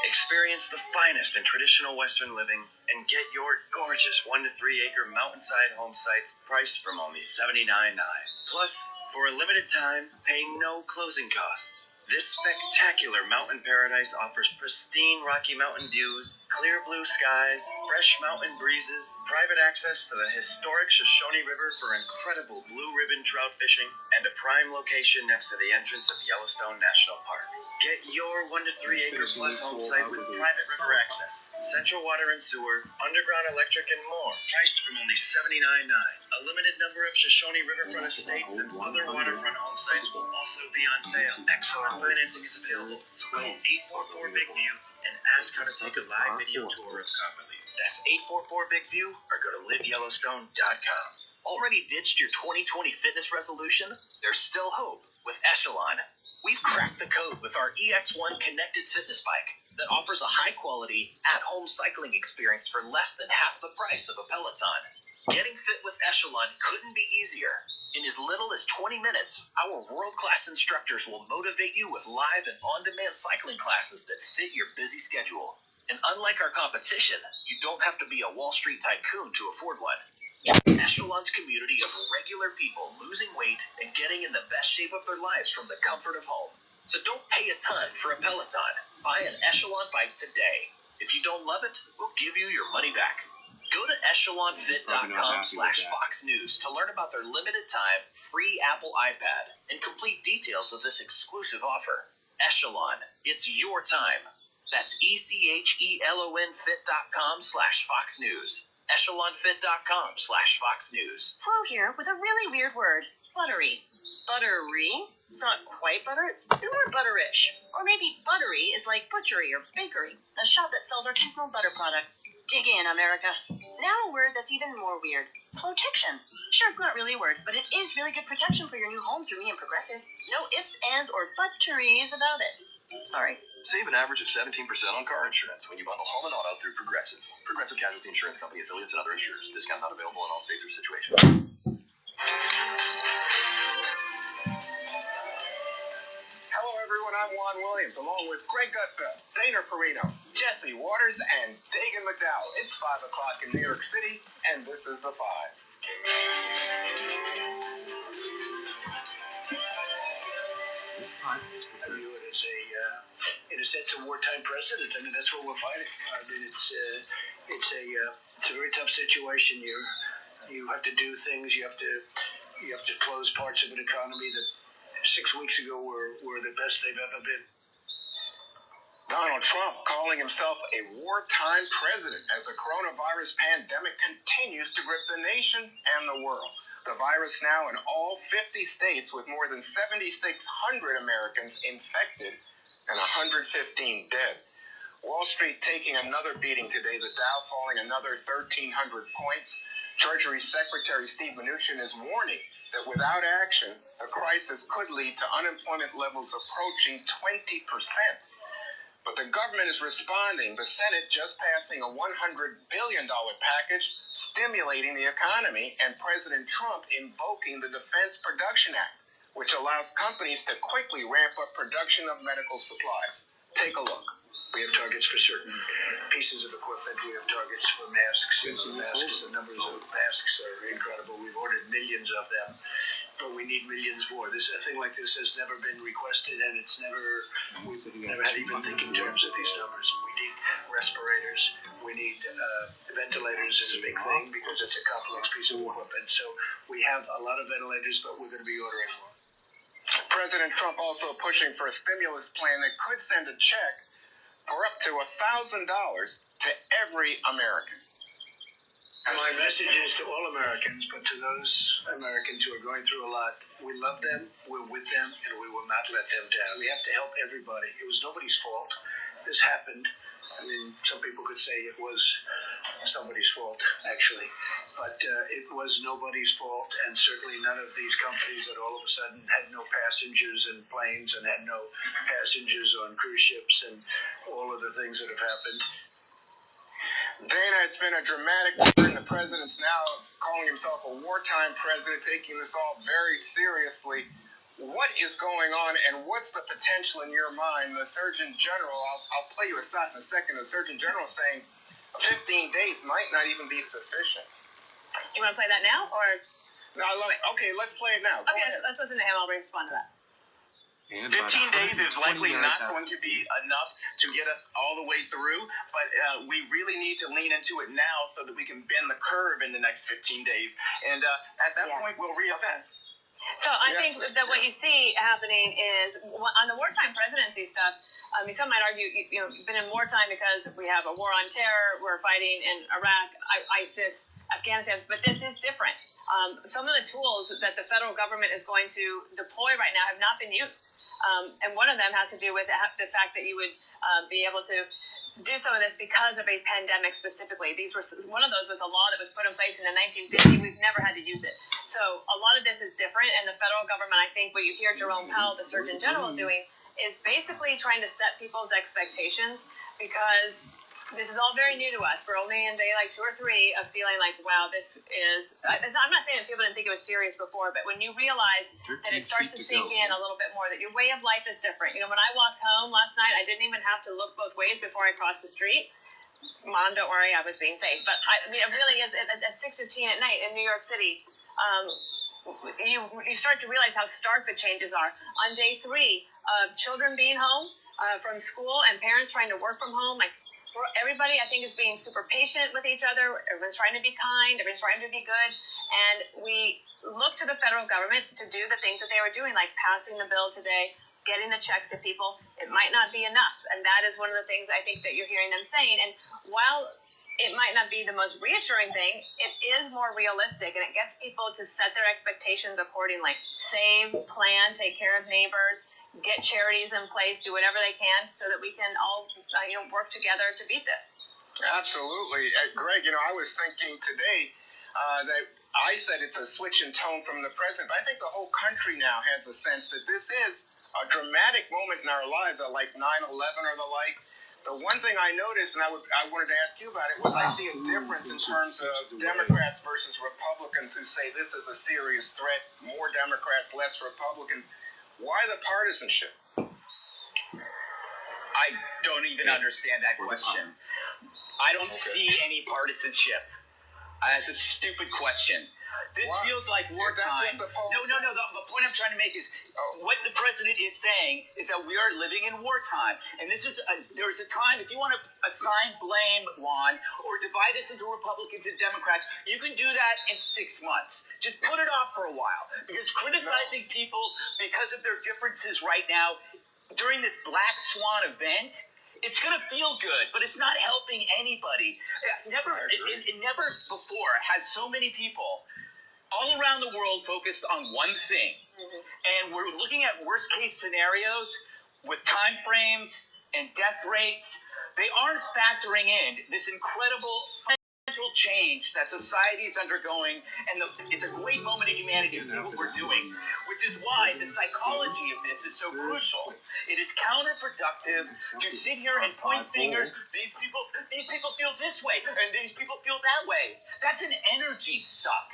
Experience the finest in traditional Western living and get your gorgeous 1 to 3 acre mountainside home sites priced from only $79.9. Plus, for a limited time, pay no closing costs. This spectacular mountain paradise offers pristine Rocky Mountain views, clear blue skies, fresh mountain breezes, private access to the historic Shoshone River for incredible blue ribbon trout fishing, and a prime location next to the entrance of Yellowstone National Park. Get your 1 to 3 acre plus home site with private river access, central water and sewer, underground electric, and more, priced from only $79.9. A limited number of Shoshone riverfront estates and other waterfront home sites will also be on sale. Excellent financing is available. Call 844-BIG-VIEW and ask how to take a live video tour of Copperleaf. That's 844-BIG-VIEW or go to liveyellowstone.com. Already ditched your 2020 fitness resolution? There's still hope with Echelon. We've cracked the code with our EX1 connected fitness bike that offers a high-quality, at-home cycling experience for less than half the price of a Peloton. Getting fit with Echelon couldn't be easier. In as little as 20 minutes, our world-class instructors will motivate you with live and on-demand cycling classes that fit your busy schedule. And unlike our competition, you don't have to be a Wall Street tycoon to afford one. Echelon's community of regular people losing weight and getting in the best shape of their lives from the comfort of home. So don't pay a ton for a Peloton. Buy an Echelon bike today. If you don't love it, we'll give you your money back. Go to echelonfit.com/Fox News to learn about their limited time free Apple iPad and complete details of this exclusive offer. Echelon, it's your time. That's ECHELON fit.com/Fox News. echelonfit.com/Fox News. Flo here with a really weird word. Buttery. Buttery? It's not quite butter, it's more butterish. Or maybe buttery is like butchery or bakery, a shop that sells artisanal butter products. Dig in, America. Now a word that's even more weird. Flotection. Sure, it's not really a word, but it is really good protection for your new home through me and Progressive. No ifs, ands, or butteries about it. Sorry. Save an average of 17% on car insurance when you bundle home and auto through Progressive. Progressive Casualty Insurance Company, affiliates, and other insurers. Discount not available in all states or situations. Hello, everyone. I'm Juan Williams, along with Greg Gutfeld, Dana Perino, Jesse Waters, and Dagan McDowell. It's 5 o'clock in New York City, and this is The Five. I view it as in a sense, a wartime president. I mean, that's what we're fighting. I mean, it's a very tough situation. You have to do things. You have to close parts of an economy that 6 weeks ago were the best they've ever been. Donald Trump calling himself a wartime president as the coronavirus pandemic continues to grip the nation and the world. The virus now in all 50 states with more than 7,600 Americans infected and 115 dead. Wall Street taking another beating today, the Dow falling another 1,300 points. Treasury Secretary Steve Mnuchin is warning that without action, the crisis could lead to unemployment levels approaching 20%. But the government is responding. The Senate just passing a $100 billion package stimulating the economy, and President Trump invoking the Defense Production Act, which allows companies to quickly ramp up production of medical supplies. Take a look. We have targets for certain pieces of equipment. We have targets for masks. The numbers of masks are incredible. We've ordered millions of them, but we need millions more. A thing like this has never been requested, and we've never had even think in terms of these numbers. We need respirators. We need ventilators is a big thing because it's a complex piece of equipment. So we have a lot of ventilators, but we're going to be ordering more. President Trump also pushing for a stimulus plan that could send a check for up to $1,000 to every American. My message is to all Americans, but to those Americans who are going through a lot, we love them, we're with them, and we will not let them down. We have to help everybody. It was nobody's fault. This happened. I mean, some people could say it was somebody's fault, actually. but it was nobody's fault, and certainly none of these companies that all of a sudden had no passengers in planes and had no passengers on cruise ships and all of the things that have happened. Dana, it's been a dramatic turn. The president's now calling himself a wartime president, taking this all very seriously. What is going on, and what's the potential in your mind? The Surgeon General, I'll play you a shot in a second, the Surgeon General saying 15 days might not even be sufficient. Do you want to play that now, or? No, okay, let's play it now. Okay, let's listen to him. I'll respond to that. 15 days is likely not going to be enough to get us all the way through, but we really need to lean into it now so that we can bend the curve in the next 15 days. And at that point, we'll reassess. Okay. So I think that what you see happening is on the wartime presidency stuff. Some might argue, you've been in wartime because we have a war on terror. We're fighting in Iraq, ISIS, Afghanistan, but this is different. Some of the tools that the federal government is going to deploy right now have not been used. And one of them has to do with the fact that you would be able to do some of this because of a pandemic specifically. One of those was a law that was put in place in the 1950s. We've never had to use it. So a lot of this is different, and the federal government, I think what you hear Jerome Powell, the Surgeon General, doing is basically trying to set people's expectations, because this is all very new to us. We're only in day like 2 or 3 of feeling like, wow, this is... I'm not saying that people didn't think it was serious before, but when you realize that it starts to sink in a little bit more, that your way of life is different. When I walked home last night, I didn't even have to look both ways before I crossed the street. Mom, don't worry, I was being safe. But it really is, at 6:15 at night in New York City, you start to realize how stark the changes are. On day 3 of children being home from school and parents trying to work from home, everybody, I think, is being super patient with each other. Everyone's trying to be kind. Everyone's trying to be good. And we look to the federal government to do the things that they were doing, like passing the bill today, getting the checks to people. It might not be enough. And that is one of the things I think that you're hearing them saying. And while it might not be the most reassuring thing, it is more realistic, and it gets people to set their expectations accordingly. Save, plan, take care of neighbors, get charities in place, do whatever they can so that we can all work together to beat this. Absolutely. Greg, I was thinking today that I said it's a switch in tone from the president, but I think the whole country now has a sense that this is a dramatic moment in our lives, like 9/11 or the like. The one thing I noticed, and I wanted to ask you about it, was I see a difference in terms of Democrats versus Republicans who say this is a serious threat. More Democrats, less Republicans. Why the partisanship? I don't even understand that question. I don't see any partisanship. That's a stupid question. This feels like wartime. No. The point I'm trying to make is what the president is saying is that we are living in wartime. And there's a time, if you want to assign blame, Juan, or divide us into Republicans and Democrats, you can do that in 6 months. Just put it off for a while. Because criticizing people because of their differences right now during this black swan event, it's going to feel good, but it's not helping anybody. Never before has so many people all around the world focused on one thing. And we're looking at worst case scenarios with time frames and death rates. They aren't factoring in this incredible fundamental change that society is undergoing. And it's a great moment in humanity to see what we're doing, which is why the psychology of this is so crucial. It is counterproductive to sit here and point fingers. These people feel this way, and these people feel that way. That's an energy suck.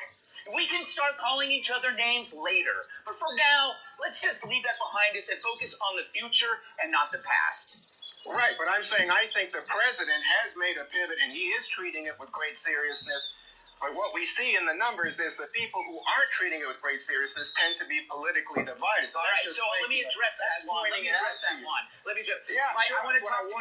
We can start calling each other names later. But for now, let's just leave that behind us and focus on the future and not the past. Right, but I'm saying I think the president has made a pivot, and he is treating it with great seriousness. But what we see in the numbers is the people who aren't treating it with great seriousness tend to be politically divided. So let me address that one. I want to talk to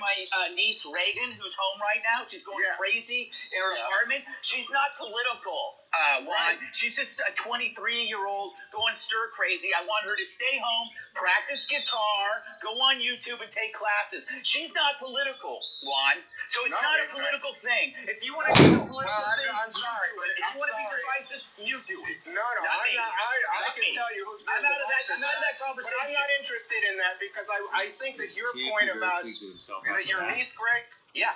my niece Reagan, who's home right now. She's going crazy in her apartment. She's not political, Juan. She's just a 23-year-old going stir crazy. I want her to stay home, practice guitar, go on YouTube and take classes. She's not political, Juan. So it's not a political thing. If you want to do a political thing, I'm sorry. If you want to be divisive, you do it. I can tell you who's I'm out of that conversation. But I'm not interested in that because I think that your point about... Is it your niece, Greg? Yeah.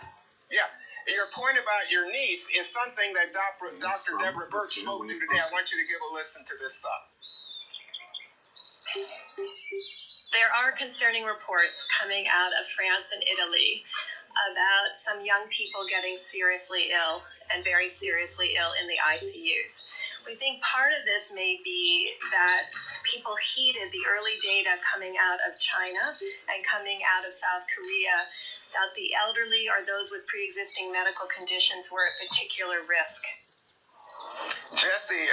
Yeah. Your point about your niece is something that Dr. Deborah Burke spoke to today. I want you to give a listen to this song. There are concerning reports coming out of France and Italy about some young people getting seriously ill and very seriously ill in the ICUs. We think part of this may be that people heeded the early data coming out of China and coming out of South Korea that the elderly or those with pre-existing medical conditions were at particular risk. Jesse,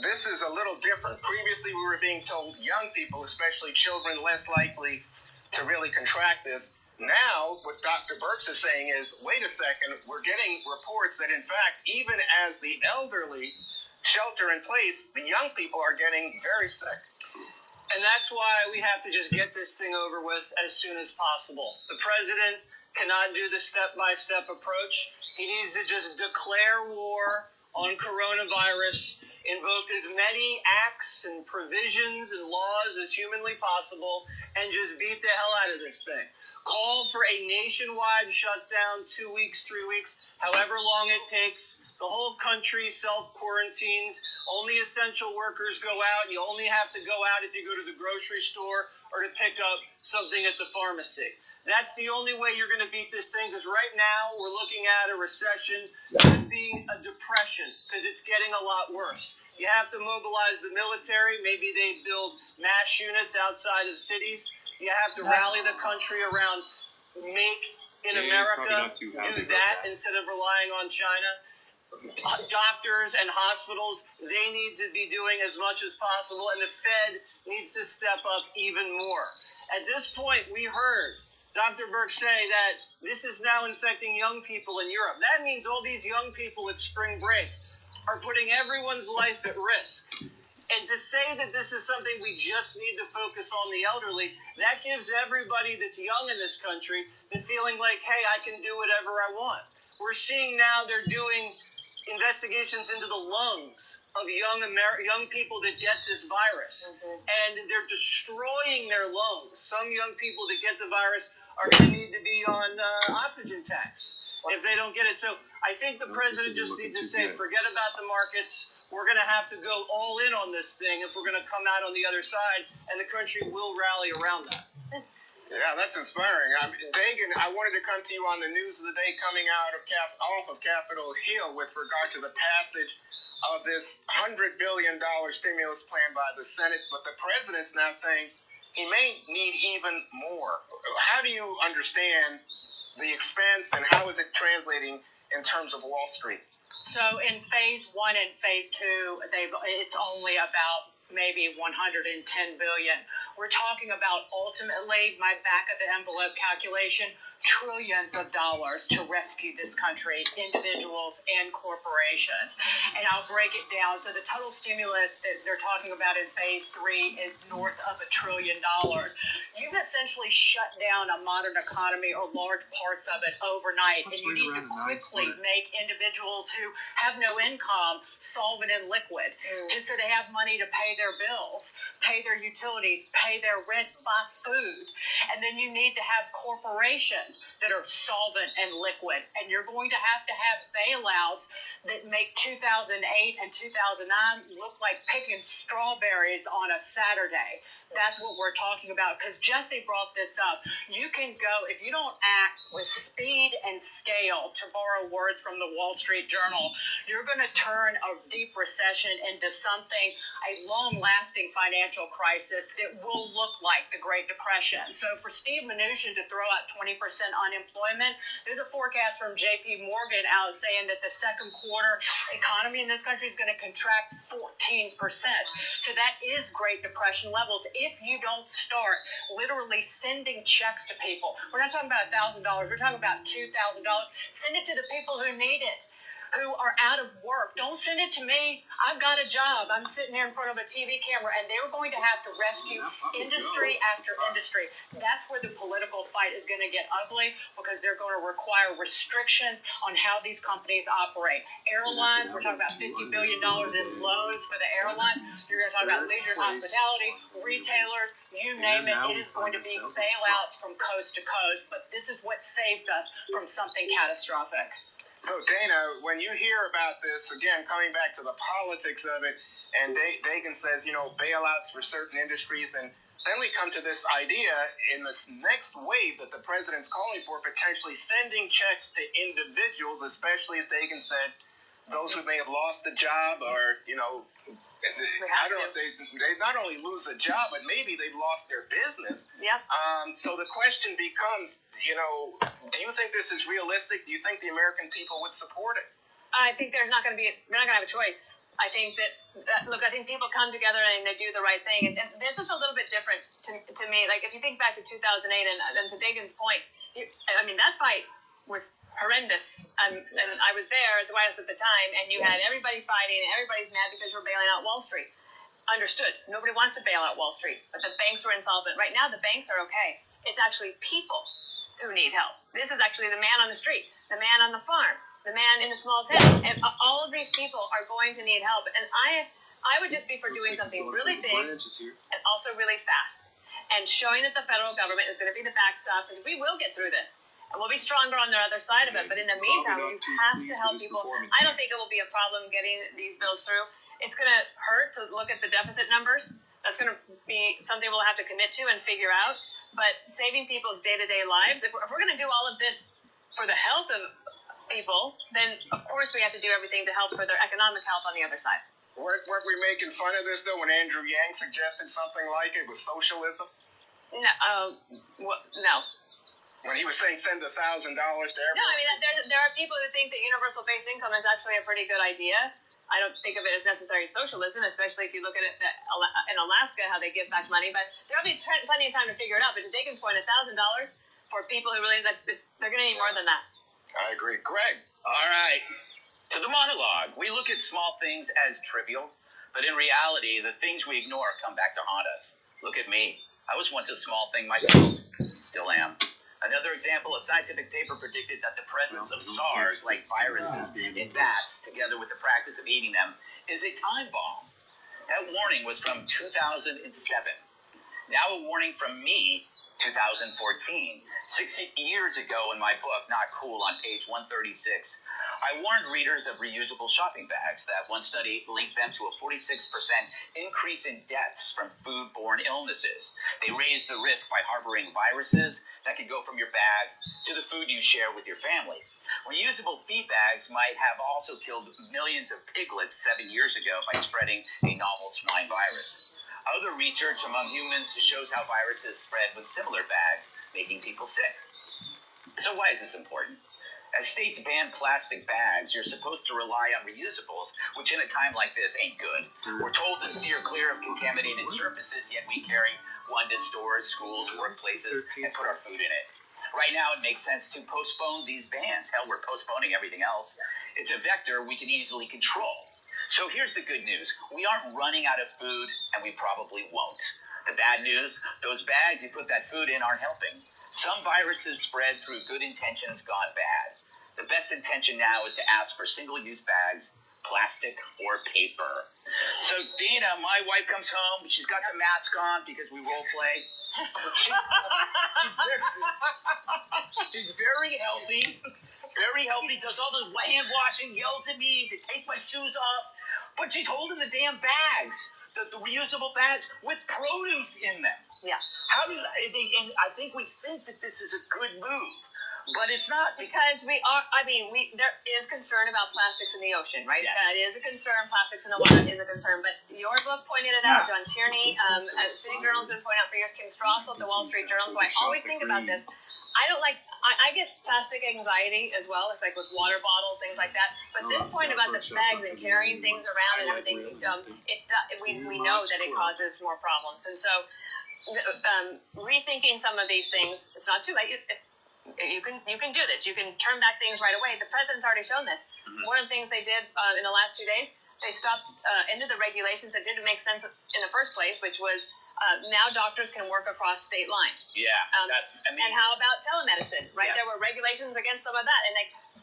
this is a little different. Previously, we were being told young people, especially children, less likely to really contract this. Now, what Dr. Burks is saying is, wait a second, we're getting reports that, in fact, even as the elderly shelter in place, the young people are getting very sick. And that's why we have to just get this thing over with as soon as possible. The president cannot do the step-by-step approach. He needs to just declare war on coronavirus, invoke as many acts and provisions and laws as humanly possible, and just beat the hell out of this thing. Call for a nationwide shutdown, 2 weeks, 3 weeks, however long it takes. The whole country self-quarantines. Only essential workers go out. You only have to go out if you go to the grocery store or to pick up something at the pharmacy. That's the only way you're going to beat this thing, because right now we're looking at a recession, could be a depression, because it's getting a lot worse. You have to mobilize the military. Maybe they build mass units outside of cities. You have to rally the country around Make in America. Do that instead of relying on China. Doctors and hospitals, they need to be doing as much as possible, and the Fed needs to step up even more. At this point, we heard Dr. Burke say that this is now infecting young people in Europe. That means all these young people at spring break are putting everyone's life at risk. And to say that this is something we just need to focus on the elderly, that gives everybody that's young in this country the feeling like, hey, I can do whatever I want. We're seeing now they're doing investigations into the lungs of young people that get this virus. And they're destroying their lungs. Some young people that get the virus are going to need to be on oxygen tanks if they don't get it. So I think the president just needs to say, forget about the markets. We're going to have to go all in on this thing if we're going to come out on the other side, and the country will rally around that. Yeah, that's inspiring. Dagan, I wanted to come to you on the news of the day coming out of off of Capitol Hill with regard to the passage of this $100 billion stimulus plan by the Senate, but the president's now saying he may need even more. How do you understand the expense, and how is it translating in terms of Wall Street? So in phase 1 and phase 2, it's only about maybe 110 billion. We're talking about ultimately, my back of the envelope calculation, trillions of dollars to rescue this country, individuals and corporations. And I'll break it down. So the total stimulus that they're talking about in phase 3 is north of $1 trillion. You've essentially shut down a modern economy, or large parts of it, overnight. And you need to quickly make individuals who have no income solvent and liquid, so they have money to pay their bills, pay their utilities, pay their rent, buy food. And then you need to have corporations that are solvent and liquid. And you're going to have bailouts that make 2008 and 2009 look like picking strawberries on a Saturday. That's what we're talking about, because Jesse brought this up. You can go, if you don't act with speed and scale, to borrow words from the Wall Street Journal, you're going to turn a deep recession into something, a long-lasting financial crisis that will look like the Great Depression. So for Steve Mnuchin to throw out 20% unemployment, there's a forecast from JP Morgan out saying that the second quarter economy in this country is going to contract 14%. So that is Great Depression levels. If you don't start literally sending checks to people, we're not talking about $1,000, we're talking about $2,000. Send it to the people who need it. who are out of work. Don't send it to me. I've got a job. I'm sitting here in front of a TV camera, and they're going to have to rescue industry after industry. That's where the political fight is going to get ugly, because they're going to require restrictions on how these companies operate. Airlines, we're talking about $50 billion in loans for the airlines. You're going to talk about leisure and hospitality, retailers, you name it. It is going to be bailouts from coast to coast, but this is what saves us from something catastrophic. So, Dana, when you hear about this, again, coming back to the politics of it, and Dagan says, bailouts for certain industries, and then we come to this idea in this next wave that the president's calling for, potentially sending checks to individuals, especially, as Dagan said, those who may have lost a job or, I don't know if they not only lose a job, but maybe they've lost their business. Yep. So the question becomes, do you think this is realistic? Do you think the American people would support it? I think they're not going to have a choice. I think that I think people come together and they do the right thing. And this is a little bit different to me. Like, if you think back to 2008, and to Dagan's point, that fight was horrendous. And I was there at the White House at the time, and you had everybody fighting, and everybody's mad because we're bailing out Wall Street. Understood. Nobody wants to bail out Wall Street, but the banks were insolvent. Right now, the banks are okay. It's actually people who need help. This is actually the man on the street, the man on the farm, the man in the small town, and all of these people are going to need help. And I would just be for doing something really big and also really fast, and showing that the federal government is going to be the backstop, because we will get through this. And we'll be stronger on the other side of it. But in the meantime, you have to help people. I don't think it will be a problem getting these bills through. It's going to hurt to look at the deficit numbers. That's going to be something we'll have to commit to and figure out. But saving people's day-to-day lives, if we're going to do all of this for the health of people, then of course we have to do everything to help for their economic health on the other side. Weren't we making fun of this, though, when Andrew Yang suggested something like it was socialism? No. When he was saying send $1,000 to everyone. No, there are people who think that universal basic income is actually a pretty good idea. I don't think of it as necessary socialism, especially if you look at it in Alaska, how they give back money. But there'll be plenty of time to figure it out. But to Dagan's point, $1,000 for people who really, they're going to need more than that. I agree. Greg. All right. To the monologue. We look at small things as trivial, but in reality, the things we ignore come back to haunt us. Look at me. I was once a small thing myself. Still am. Another example, a scientific paper predicted that the presence of SARS, like viruses, in bats, together with the practice of eating them, is a time bomb. That warning was from 2007. Now a warning from me, 2014. 6 years ago in my book, Not Cool, on page 136, I warned readers of reusable shopping bags that one study linked them to a 46% increase in deaths from foodborne illnesses. They raised the risk by harboring viruses that could go from your bag to the food you share with your family. Reusable feed bags might have also killed millions of piglets 7 years ago by spreading a novel swine virus. Other research among humans shows how viruses spread with similar bags, making people sick. So why is this important? As states ban plastic bags, you're supposed to rely on reusables, which in a time like this ain't good. We're told to steer clear of contaminated surfaces, yet we carry one to stores, schools, workplaces, and put our food in it. Right now, it makes sense to postpone these bans. Hell, we're postponing everything else. It's a vector we can easily control. So here's the good news. We aren't running out of food, and we probably won't. The bad news, those bags you put that food in aren't helping. Some viruses spread through good intentions gone bad. The best intention now is to ask for single-use bags, plastic or paper. So Dana, my wife, comes home. She's got the mask on because we role play. She's very healthy. Very healthy, does all the hand washing, yells at me to take my shoes off. But she's holding the damn bags, the reusable bags with produce in them. Yeah. And I think we think that this is a good move, but it's not. Because there is concern about plastics in the ocean, right? Yes. That is a concern. Plastics in the water is a concern. But your book pointed it out. John Tierney, City Journal's been pointing out for years. Kim Strassel at the Wall Street Journal. So I always think about this. I get plastic anxiety as well. It's like with water bottles, things like that. But this point about the bags and carrying things around and everything, we know that it causes more problems. And so rethinking some of these things, it's not too late. You can do this. You can turn back things right away. The president's already shown this. One of the things they did in the last 2 days, they stopped ended the regulations that didn't make sense in the first place, which was now doctors can work across state lines. Yeah, and how about telemedicine? Right, Yes. there were regulations against some of that, and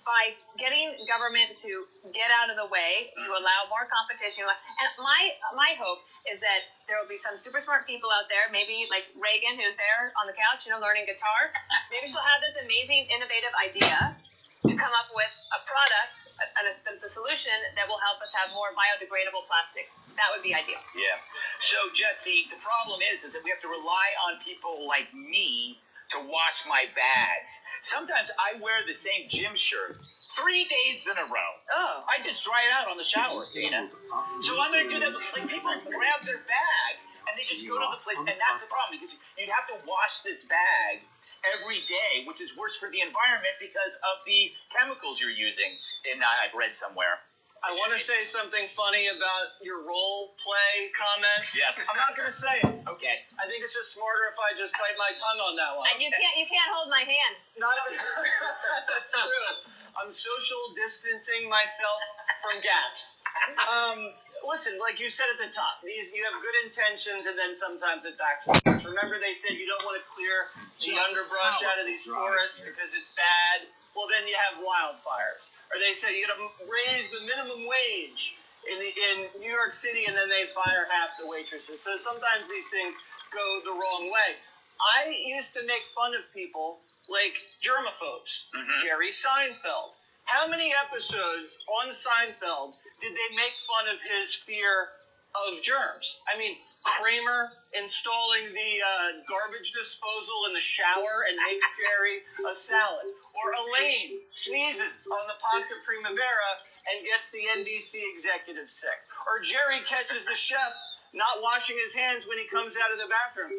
by getting government to get out of the way, you allow more competition. And my hope is that there will be some super smart people out there, maybe like Reagan, who's there on the couch, learning guitar. Maybe she'll have this amazing, innovative idea to come up with a product that's a solution that will help us have more biodegradable plastics. That would be ideal. Yeah. So, Jesse, the problem is that we have to rely on people like me to wash my bags. Sometimes I wear the same gym shirt 3 days in a row. Oh. I just dry it out on the shower, Dana. So I'm going to do that. Like, people grab their bag and they just go to the place, and that's the problem, because you'd have to wash this bag every day, which is worse for the environment because of the chemicals you're using. And I've read somewhere. I want to say something funny about your role play comment. Yes. I'm not going to say it. Okay. I think it's just smarter if I just bite my tongue on that one. And you can't hold my hand. That's true. I'm social distancing myself from gaffes. Listen, like you said at the top, you have good intentions, and then sometimes it backfires. Remember, they said you don't want to clear the underbrush out of these forests because it's bad. Well, then you have wildfires. Or they said you got to raise the minimum wage in New York City, and then they fire half the waitresses. So sometimes these things go the wrong way. I used to make fun of people like germaphobes. Jerry Seinfeld. How many episodes on Seinfeld did they make fun of his fear of germs? I mean, Kramer installing the garbage disposal in the shower and makes Jerry a salad. Or Elaine sneezes on the pasta primavera and gets the NBC executive sick. Or Jerry catches the chef not washing his hands when he comes out of the bathroom.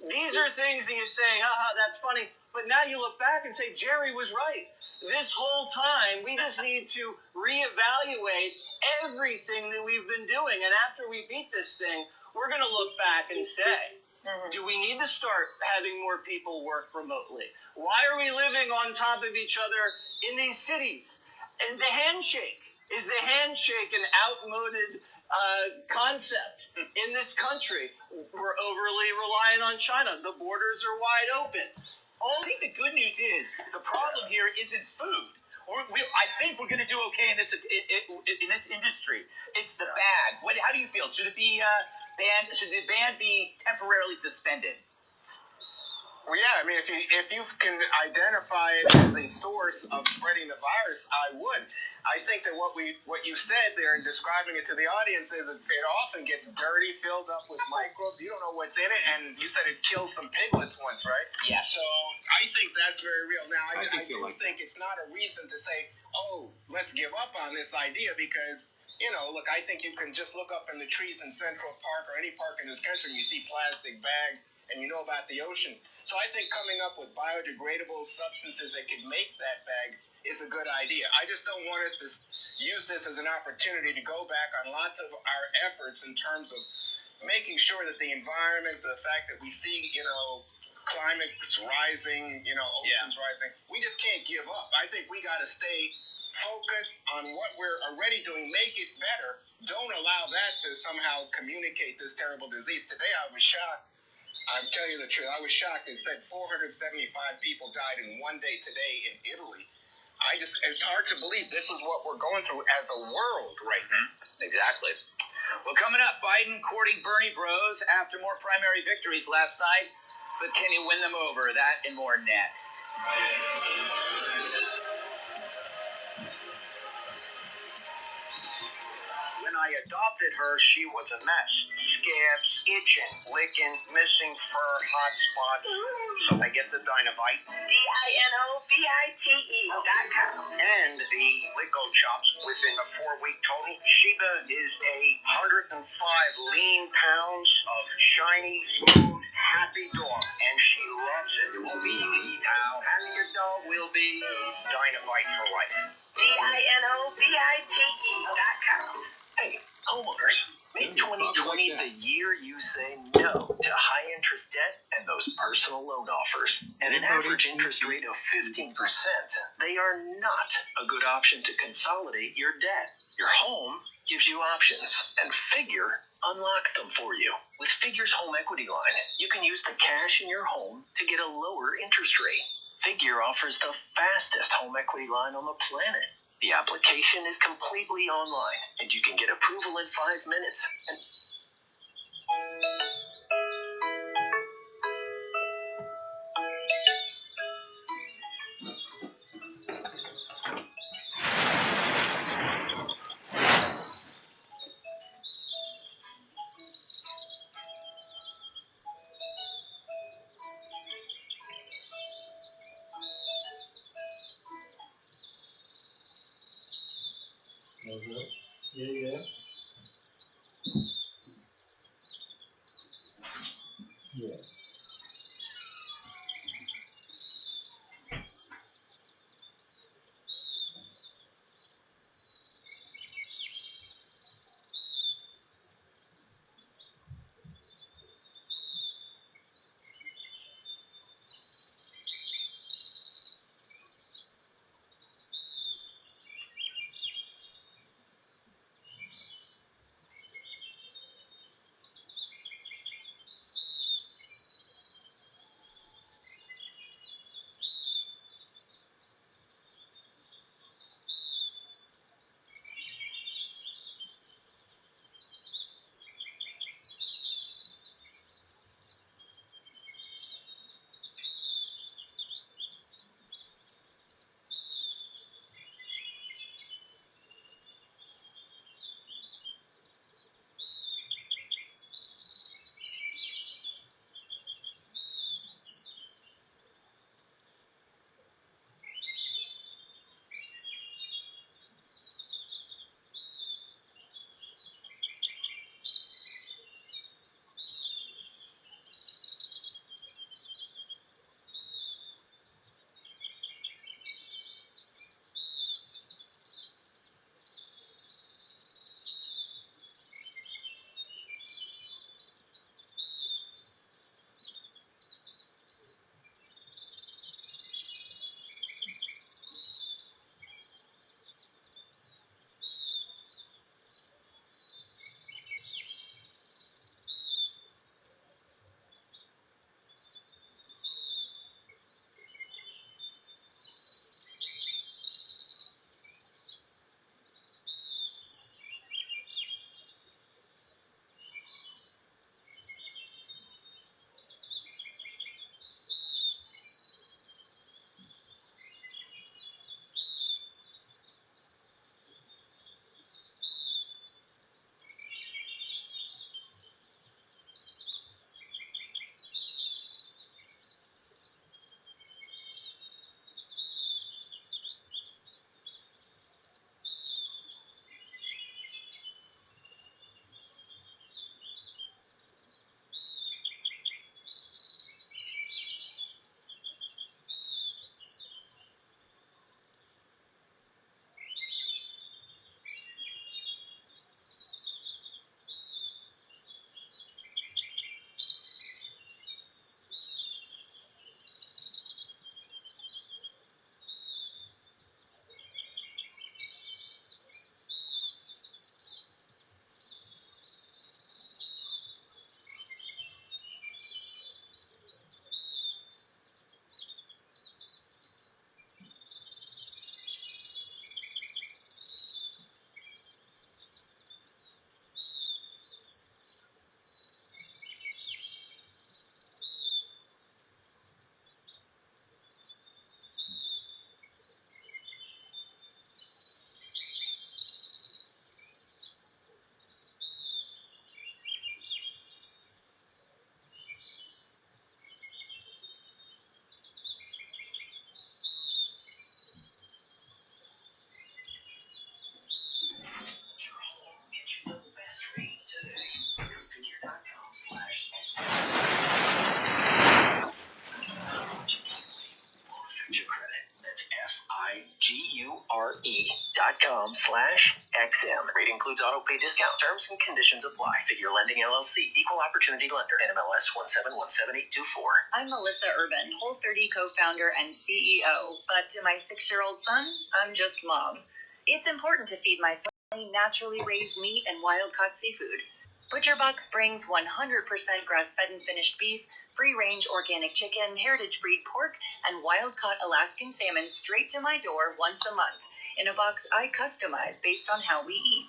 These are things that you say, haha, that's funny. But now you look back and say, Jerry was right. This whole time, we just need to reevaluate everything that we've been doing. And after we beat this thing, we're going to look back and say, do we need to start having more people work remotely? Why are we living on top of each other in these cities? And the handshake. Is the handshake an outmoded concept in this country? We're overly reliant on China. The borders are wide open. I think the good news is the problem here isn't food. I think we're going to do okay in this industry. It's the bag. How do you feel? Should it be banned? Should the ban be temporarily suspended? Well, yeah. I mean, if you can identify it as a source of spreading the virus, I would. I think that what you said there in describing it to the audience is it often gets dirty, filled up with microbes. You don't know what's in it, and you said it killed some piglets once, right? Yeah. So I think that's very real. Now, I do think it's not a reason to say, oh, let's give up on this idea because, look, I think you can just look up in the trees in Central Park or any park in this country and you see plastic bags and you know about the oceans. So I think coming up with biodegradable substances that can make that bag is a good idea. I just don't want us to use this as an opportunity to go back on lots of our efforts in terms of making sure that the environment, the fact that we see, climate is rising, oceans rising, we just can't give up. I think we got to stay focused on what we're already doing, make it better. Don't allow that to somehow communicate this terrible disease. Today I was shocked. I'll tell you the truth. I was shocked. It said 475 people died in one day today in Italy. It's hard to believe this is what we're going through as a world right now. Exactly. Well, coming up, Biden courting Bernie bros after more primary victories last night. But can he win them over? That and more next. When I adopted her, she was a mess. Scabs, itching, licking, missing fur, hot spots. So I get the Dynavite. DINOVITE.com. And the Lico Chops within a 4-week total. Sheba is a 105 lean pounds of shiny, smooth, happy dog. And she loves it. You won't believe how happy your dog will be. Dynavite for life. DINOVITE.com. Hey, homeowners, Make 2020 the year you say no to high interest debt and those personal loan offers. At an average interest rate of 15%, they are not a good option to consolidate your debt. Your home gives you options, and Figure unlocks them for you. With Figure's home equity line, you can use the cash in your home to get a lower interest rate. Figure offers the fastest home equity line on the planet. The application is completely online, and you can get approval in 5 minutes. TGC19.com/XM. Rate includes auto pay discount. Terms and conditions apply. Figure Lending LLC, Equal Opportunity Lender, NMLS 1717824. I'm Melissa Urban, Whole30 co-founder and CEO, but to my 6-year-old son, I'm just mom. It's important to feed my family naturally raised meat and wild-caught seafood. ButcherBox brings 100% grass-fed and finished beef, free-range organic chicken, heritage breed pork, and wild-caught Alaskan salmon straight to my door once a month, in a box I customize based on how we eat.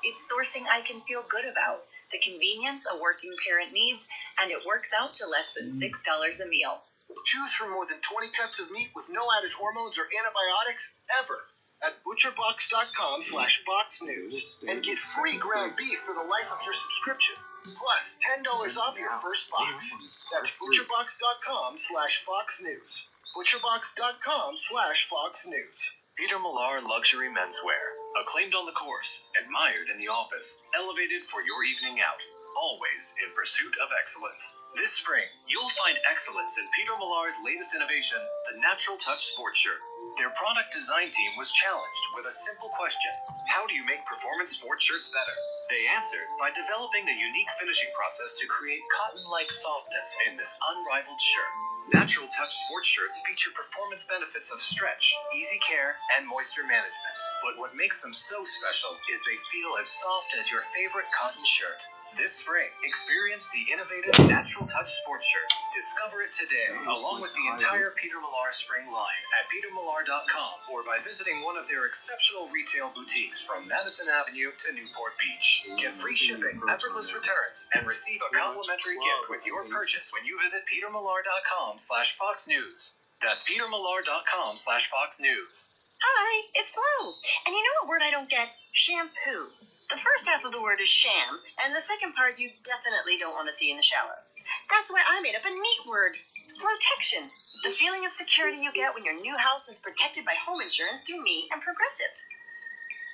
It's sourcing I can feel good about, the convenience a working parent needs, and it works out to less than $6 a meal. Choose from more than 20 cuts of meat with no added hormones or antibiotics ever at butcherbox.com/Fox News and get free ground beef for the life of your subscription, plus $10 off your first box. That's butcherbox.com/Fox News. butcherbox.com/Fox News. Peter Millar Luxury Menswear. Acclaimed on the course, admired in the office, elevated for your evening out. Always in pursuit of excellence. This spring, you'll find excellence in Peter Millar's latest innovation, the Natural Touch Sports Shirt. Their product design team was challenged with a simple question: how do you make performance sports shirts better? They answered by developing a unique finishing process to create cotton-like softness in this unrivaled shirt. Natural Touch sports shirts feature performance benefits of stretch, easy care, and moisture management. But what makes them so special is they feel as soft as your favorite cotton shirt. This spring, experience the innovative Natural Touch sports shirt. Discover it today, along with the entire Peter Millar spring line at petermillar.com or by visiting one of their exceptional retail boutiques from Madison Avenue to Newport Beach. Get free shipping, effortless returns, and receive a complimentary gift with your purchase when you visit petermillar.com/Fox News. That's petermillar.com/Fox News. Hi, it's Flo. And you know what word I don't get? Shampoo. The first half of the word is sham, and the second part you definitely don't want to see in the shower. That's why I made up a neat word, flotection. The feeling of security you get when your new house is protected by home insurance through me and Progressive.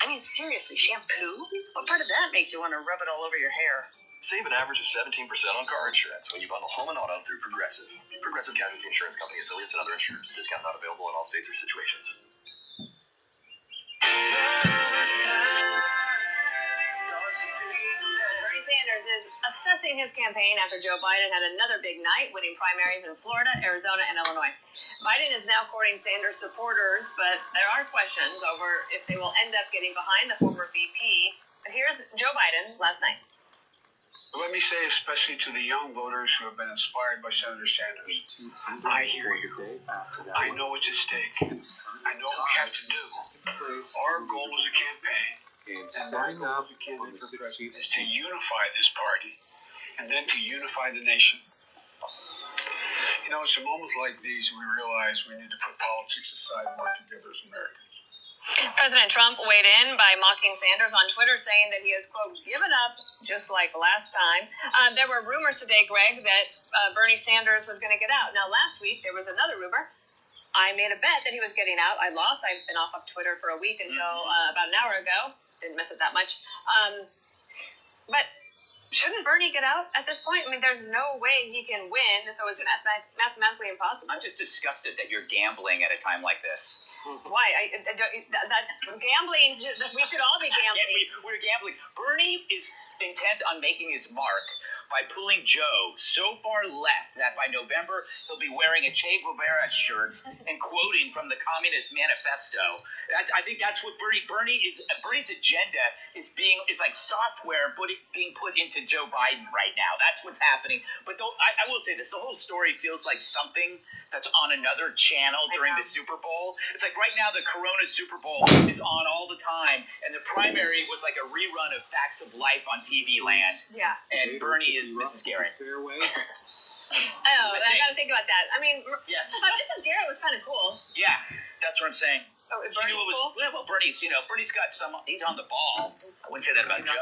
I mean, seriously, shampoo? What part of that makes you want to rub it all over your hair? Save an average of 17% on car insurance when you bundle home and auto through Progressive. Progressive Casualty Insurance Company affiliates and other insurers. Discount not available in all states or situations. Bernie Sanders is assessing his campaign after Joe Biden had another big night, winning primaries in Florida, Arizona, and Illinois. Biden is now courting Sanders supporters, but there are questions over if they will end up getting behind the former VP. But here's Joe Biden last night. Let me say, especially to the young voters who have been inspired by Senator Sanders, I hear you. I know what's at stake. I know what we have to do. Our goal as a campaign, and my goal as a candidate for president, is to unify this party, and then to unify the nation. You know, it's in moments like these we realize we need to put politics aside and work together as Americans. President Trump weighed in by mocking Sanders on Twitter, saying that he has, quote, given up, just like last time. There were rumors today, Greg, that Bernie Sanders was going to get out. Now, last week, there was another rumor. I made a bet that he was getting out. I lost. I've been off of Twitter for a week until about an hour ago. Didn't miss it that much. But shouldn't Bernie get out at this point? I mean, there's no way he can win, so it's mathematically impossible. I'm just disgusted that you're gambling at a time like this. Why? That gambling, we should all be gambling. We're gambling. Bernie is intent on making his mark by pulling Joe so far left that by November he'll be wearing a Che Guevara shirt and quoting from the Communist Manifesto. I think that's what Bernie's agenda is like software being put into Joe Biden right now. That's what's happening. But I will say this: the whole story feels like something that's on another channel during the Super Bowl. It's like right now the Corona Super Bowl is on all the time, and the primary was like a rerun of Facts of Life on TV Land. Yeah. And Bernie is Mrs. Garrett. Oh, I gotta think about that. I mean, yes. But Mrs. Garrett was kind of cool. Yeah, that's what I'm saying. Oh, Bernie's cool? Well, Bernie's got he's on the ball. I wouldn't say that about Joe.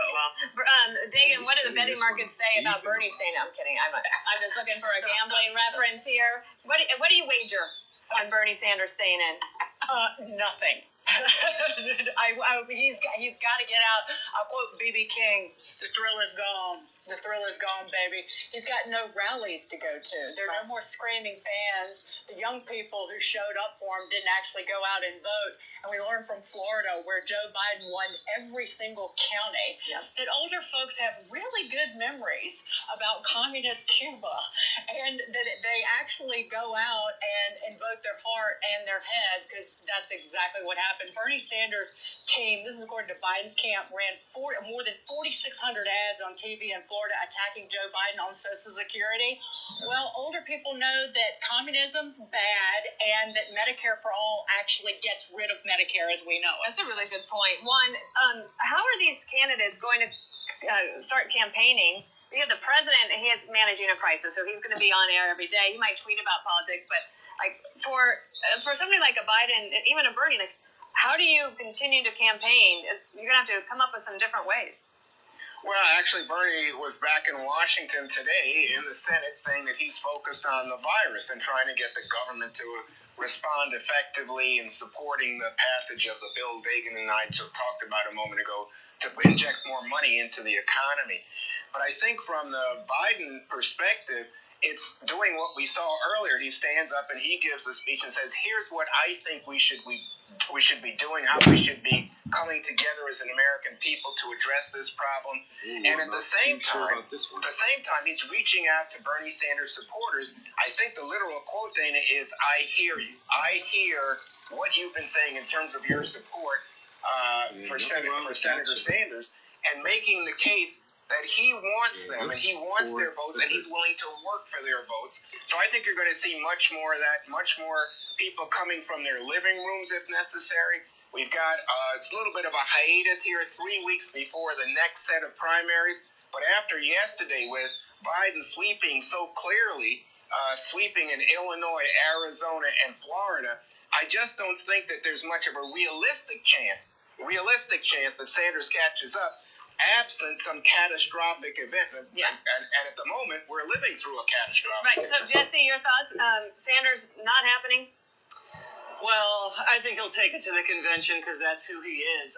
Dagan, what do the betting markets say about Bernie saying, no, I'm kidding. I'm just looking for a gambling reference here. What do you wager on Bernie Sanders staying in? Nothing. He's got to get out. I'll quote B.B. King: "The thrill is gone. The thrill is gone, baby." He's got no rallies to go to. There are no more screaming fans. The young people who showed up for him didn't actually go out and vote. And we learned from Florida, where Joe Biden won every single county, that older folks have really good memories about communist Cuba, and that they actually go out and vote their heart and their head, because that's exactly what happened. Bernie Sanders' team, this is according to Biden's camp, ran more than 4,600 ads on TV in Florida attacking Joe Biden on Social Security. Well, older people know that communism's bad and that Medicare for all actually gets rid of Medicare as we know it. That's a really good point. One, how are these candidates going to start campaigning? You have the president, he is managing a crisis, so he's going to be on air every day. He might tweet about politics, but like for somebody like a Biden, even a Bernie, like, how do you continue to campaign? You're going to have to come up with some different ways. Well, actually, Bernie was back in Washington today in the Senate saying that he's focused on the virus and trying to get the government to respond effectively in supporting the passage of the bill Dagan and I talked about a moment ago to inject more money into the economy. But I think from the Biden perspective, it's doing what we saw earlier. He stands up and he gives a speech and says, here's what I think we should be doing, how we should be coming together as an American people to address this problem. And at the same time, he's reaching out to Bernie Sanders supporters. I think the literal quote, Dana, is, I hear you. I hear what you've been saying in terms of your support for Senator Sanders, and making the case that he wants them and he wants their votes and he's willing to work for their votes. So I think you're going to see much more of that, much more people coming from their living rooms if necessary. We've got a little bit of a hiatus here 3 weeks before the next set of primaries. But after yesterday, with Biden sweeping so clearly, sweeping in Illinois, Arizona, and Florida, I just don't think that there's much of a realistic chance that Sanders catches up, absent some catastrophic event. And at the moment, we're living through a catastrophe. Right. So, Jesse, your thoughts? Sanders not happening? Well, I think he'll take it to the convention because that's who he is.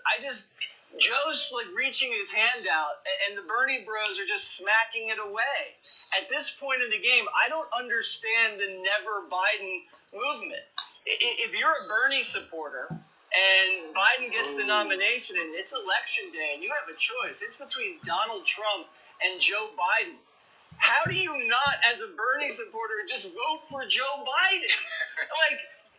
Joe's like reaching his hand out, and the Bernie bros are just smacking it away. At this point in the game, I don't understand the never Biden movement. If you're a Bernie supporter and Biden gets the nomination and it's election day and you have a choice, it's between Donald Trump and Joe Biden. How do you not, as a Bernie supporter, just vote for Joe Biden?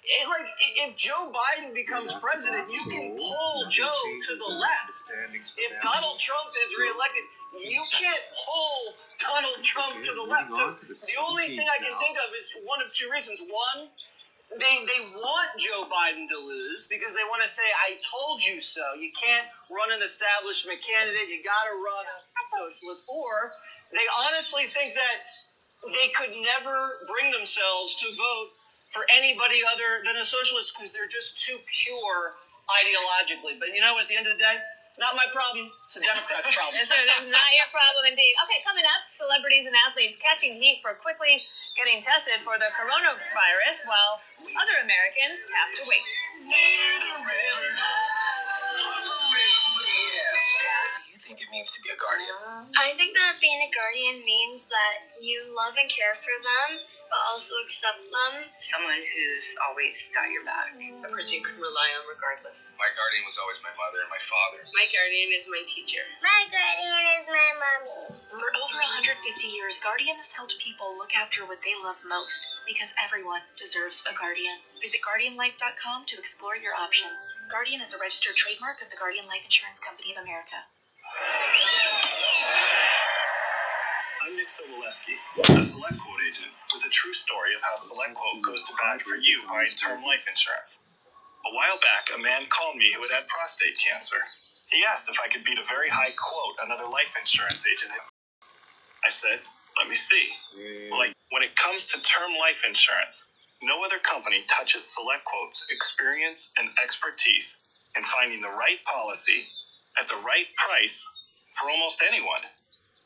If Joe Biden becomes president, you can pull Joe to the left. If Donald Trump is reelected, you can't pull Donald Trump to the left. So the only thing I can think of is one of two reasons. One, they want Joe Biden to lose because they want to say, I told you so. You can't run an establishment candidate. You got to run a socialist. Or they honestly think that they could never bring themselves to vote for anybody other than a socialist because they're just too pure ideologically. But you know, at the end of the day, it's not my problem. It's a Democrat's problem. It's not your problem, indeed. Okay, coming up, celebrities and athletes catching heat for quickly getting tested for the coronavirus, while other Americans have to wait. What do you think it means to be a guardian? I think that being a guardian means that you love and care for them, but also accept them. Someone who's always got your back. A person you can rely on regardless. My guardian was always my mother and my father. My guardian is my teacher. My guardian is my mommy. For over 150 years, Guardian has helped people look after what they love most, because everyone deserves a guardian. Visit GuardianLife.com to explore your options. Guardian is a registered trademark of the Guardian Life Insurance Company of America. I'm Nick Soboleski, a SelectQuote agent, with a true story of how SelectQuote goes to bat for you buying term life insurance. A while back, a man called me who had prostate cancer. He asked if I could beat a very high quote another life insurance agent had. I said, let me see. When it comes to term life insurance, no other company touches SelectQuote's experience and expertise in finding the right policy at the right price for almost anyone.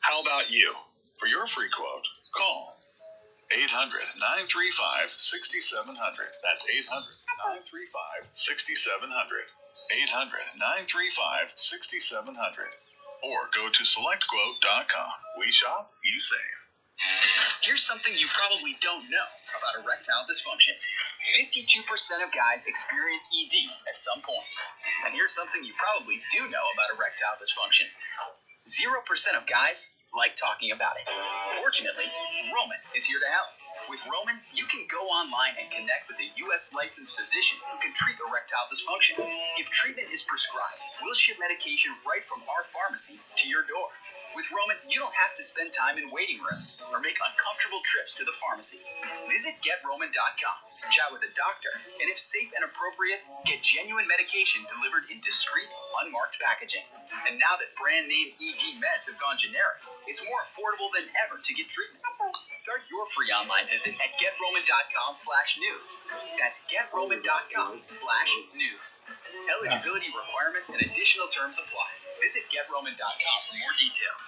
How about you? For your free quote, call 800-935-6700. That's 800-935-6700. 800-935-6700. Or go to selectquote.com. We shop, you save. Here's something you probably don't know about erectile dysfunction. 52% of guys experience ED at some point. And here's something you probably do know about erectile dysfunction. 0% of guys like talking about it. Fortunately, Roman is here to help. With Roman, you can go online and connect with a U.S. licensed physician who can treat erectile dysfunction. If treatment is prescribed, we'll ship medication right from our pharmacy to your door. With Roman, you don't have to spend time in waiting rooms or make uncomfortable trips to the pharmacy. Visit GetRoman.com, chat with a doctor, and if safe and appropriate, get genuine medication delivered in discreet, unmarked packaging. And now that brand name ED meds have gone generic, it's more affordable than ever to get treatment. Start your free online visit at GetRoman.com/news. That's GetRoman.com/news. Eligibility requirements and additional terms apply. Visit GetRoman.com for more details.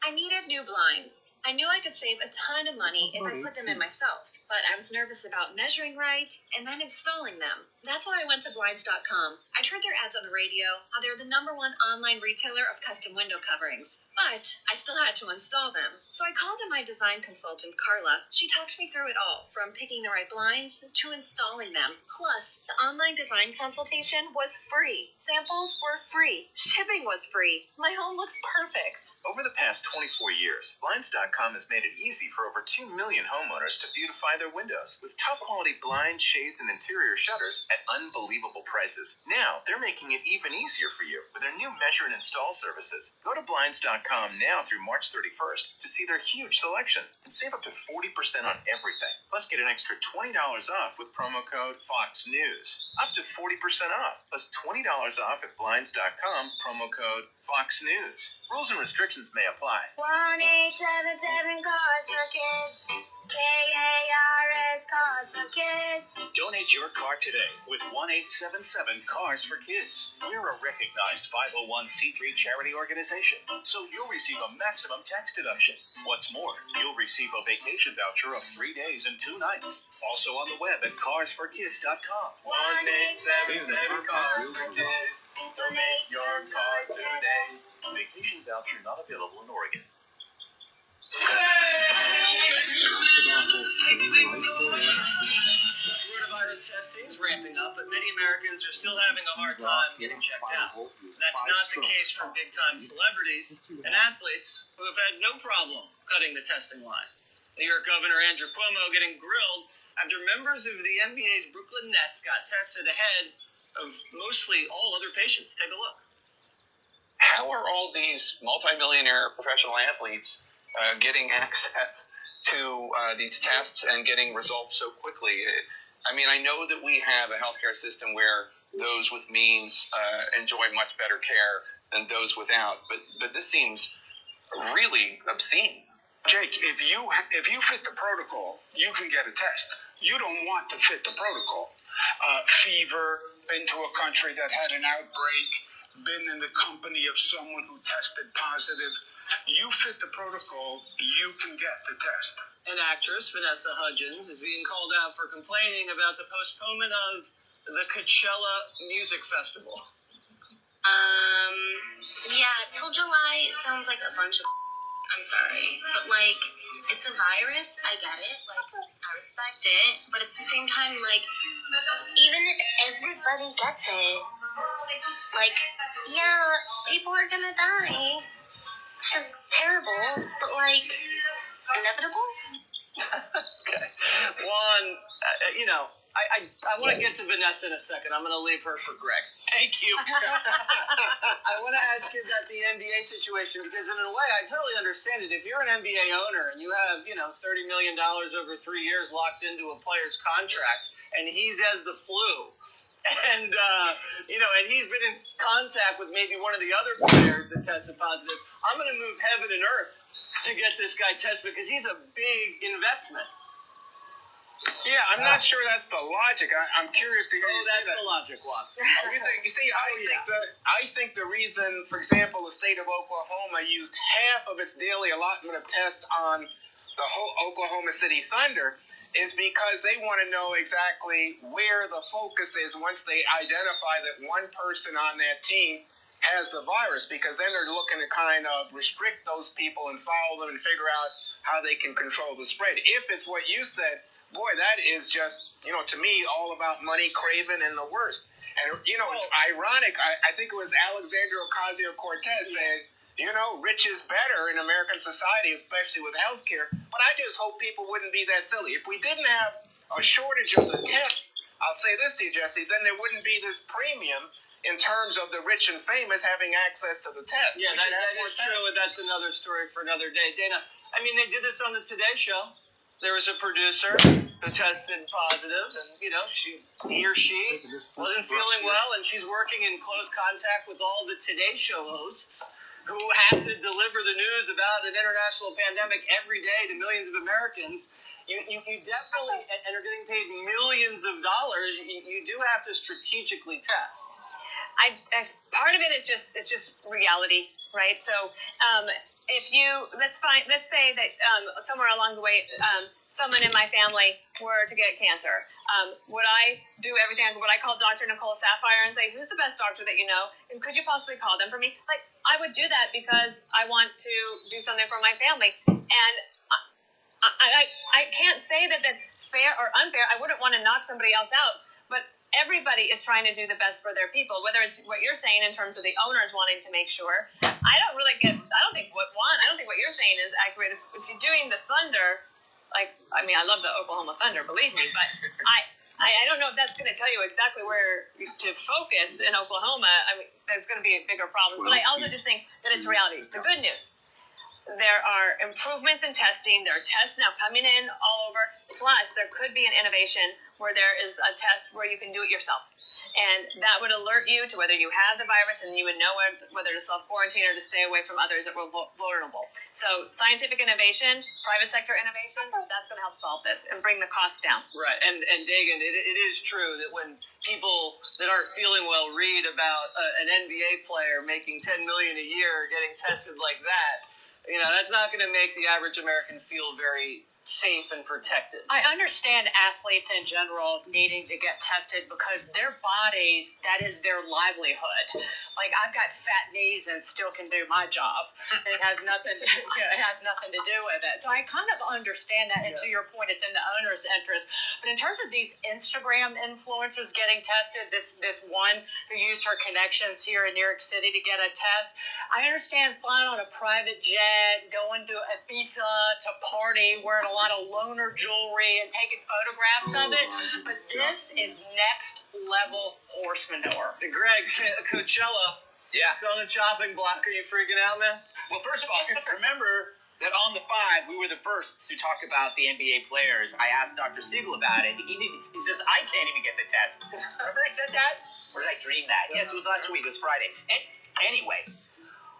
I needed new blinds. I knew I could save a ton of money if I put them in myself, but I was nervous about measuring right and then installing them. That's why I went to Blinds.com. I'd heard their ads on the radio, how they're the #1 online retailer of custom window coverings. But I still had to install them. So I called in my design consultant, Carla. She talked me through it all, from picking the right blinds to installing them. Plus, the online design consultation was free. Samples were free. Shipping was free. My home looks perfect. Over the past 24 years, Blinds.com has made it easy for over 2 million homeowners to beautify their windows with top-quality blinds, shades, and interior shutters at unbelievable prices. Now, they're making it even easier for you with their new measure and install services. Go to Blinds.com now through March 31st to see their huge selection and save up to 40% on everything. Plus, get an extra $20 off with promo code Fox News. Up to 40% off, plus $20 off at Blinds.com, promo code Fox News. Rules and restrictions may apply. 1-877 Cars for Kids. KARS Cars for Kids. Donate your car today with 1-877 Cars for Kids. We're a recognized 501c3 charity organization, so you'll receive a maximum tax deduction. What's more, you'll receive a vacation voucher of 3 days and 2 nights. Also on the web at carsforkids.com. 1-877 Cars for Kids. Donate your car today. Vacation voucher not available in Oregon. Coronavirus testing is ramping up, but many Americans are still having a hard time getting checked out. That's not the case for big-time celebrities and athletes who have had no problem cutting the testing line. New York Governor Andrew Cuomo getting grilled after members of the NBA's Brooklyn Nets got tested ahead of mostly all other patients. Take a look. How are all these multimillionaire professional athletes getting access to these tests and getting results so quickly? I mean, I know that we have a healthcare system where those with means enjoy much better care than those without, but this seems really obscene. Jake, if you fit the protocol, you can get a test. You don't want to fit the protocol. Fever, been to a country that had an outbreak, been in the company of someone who tested positive. You fit the protocol, you can get the test. And actress Vanessa Hudgens is being called out for complaining about the postponement of the Coachella Music Festival. Yeah, till July sounds like a bunch of I'm sorry, but like, it's a virus, I get it, like, I respect it, but at the same time, like, even if everybody gets it, like, yeah, people are gonna die. It's just terrible, but like, inevitable? Okay. Juan, I want to get to Vanessa in a second. I'm going to leave her for Greg. Thank you. I want to ask you about the NBA situation because, in a way, I totally understand it. If you're an NBA owner and you have, $30 million over 3 years locked into a player's contract, and he has the flu, and and he's been in contact with maybe one of the other players that tested positive, I'm going to move heaven and earth to get this guy tested because he's a big investment. Yeah, I'm not sure that's the logic. I'm curious to hear you say that. That's the logic, Juan. I think the reason, for example, the state of Oklahoma used half of its daily allotment of tests on the whole Oklahoma City Thunder is because they want to know exactly where the focus is once they identify that one person on that team has the virus, because then they're looking to kind of restrict those people and follow them and figure out how they can control the spread. If it's what you said, boy, that is just, to me, all about money craving and the worst. And, it's ironic. I think it was Alexandria Ocasio-Cortez saying, rich is better in American society, especially with healthcare. But I just hope people wouldn't be that silly. If we didn't have a shortage of the test, I'll say this to you, Jesse, then there wouldn't be this premium in terms of the rich and famous having access to the test. Yeah, that is true, and that's another story for another day. Dana, they did this on the Today Show. There was a producer who tested positive, and, he or she wasn't feeling well, and she's working in close contact with all the Today Show hosts who have to deliver the news about an international pandemic every day to millions of Americans. You definitely, and are getting paid millions of dollars, you do have to strategically test. I part of it is just reality, right? So if you let's say that somewhere along the way someone in my family were to get cancer, would I do everything? Would I call Dr. Nicole Sapphire and say, who's the best doctor that you know, and could you possibly call them for me? Like, I would do that because I want to do something for my family, and I can't say that that's fair or unfair. I wouldn't want to knock somebody else out, but everybody is trying to do the best for their people, whether it's what you're saying in terms of the owners wanting to make sure. I don't think what you're saying is accurate. If you're doing the Thunder, I love the Oklahoma Thunder, believe me, but I don't know if that's going to tell you exactly where to focus in Oklahoma. There's going to be bigger problems, but I also just think that it's reality. The good news, there are improvements in testing. There are tests now coming in all over. Plus, there could be an innovation where there is a test where you can do it yourself. And that would alert you to whether you have the virus, and you would know whether to self-quarantine or to stay away from others that were vulnerable. So scientific innovation, private sector innovation, that's going to help solve this and bring the costs down. Right. And Dagan, it is true that when people that aren't feeling well read about an NBA player making $10 million a year getting tested like that, that's not going to make the average American feel very safe and protected. I understand athletes in general needing to get tested because their bodies, that is their livelihood. Like, I've got fat knees and still can do my job. It has nothing to do with it. So I kind of understand that, and to your point, it's in the owner's interest. But in terms of these Instagram influencers getting tested, this one who used her connections here in New York City to get a test, I understand flying on a private jet, going to Ibiza to party, wearing a lot of loaner jewelry and taking photographs of it, but this is next level horse manure. Greg, Coachella, it's on the chopping block. Are you freaking out, man? Well, first of all, remember that on the 5, we were the first to talk about the NBA players. I asked Dr. Siegel about it. He says, I can't even get the test. Remember I said that? Or did I dream that? Yes, it was last week. It was Friday. Anyway.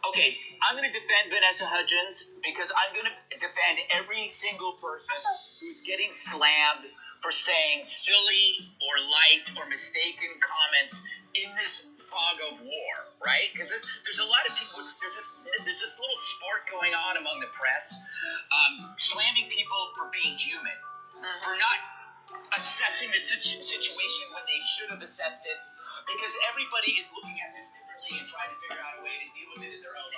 Okay, I'm going to defend Vanessa Hudgens because I'm going to defend every single person who's getting slammed for saying silly or light or mistaken comments in this fog of war, right? Because there's a lot of people, there's this little sport going on among the press, slamming people for being human, for not assessing the situation when they should have assessed it, because everybody is looking at this differently and trying to figure out a way to deal with it in their own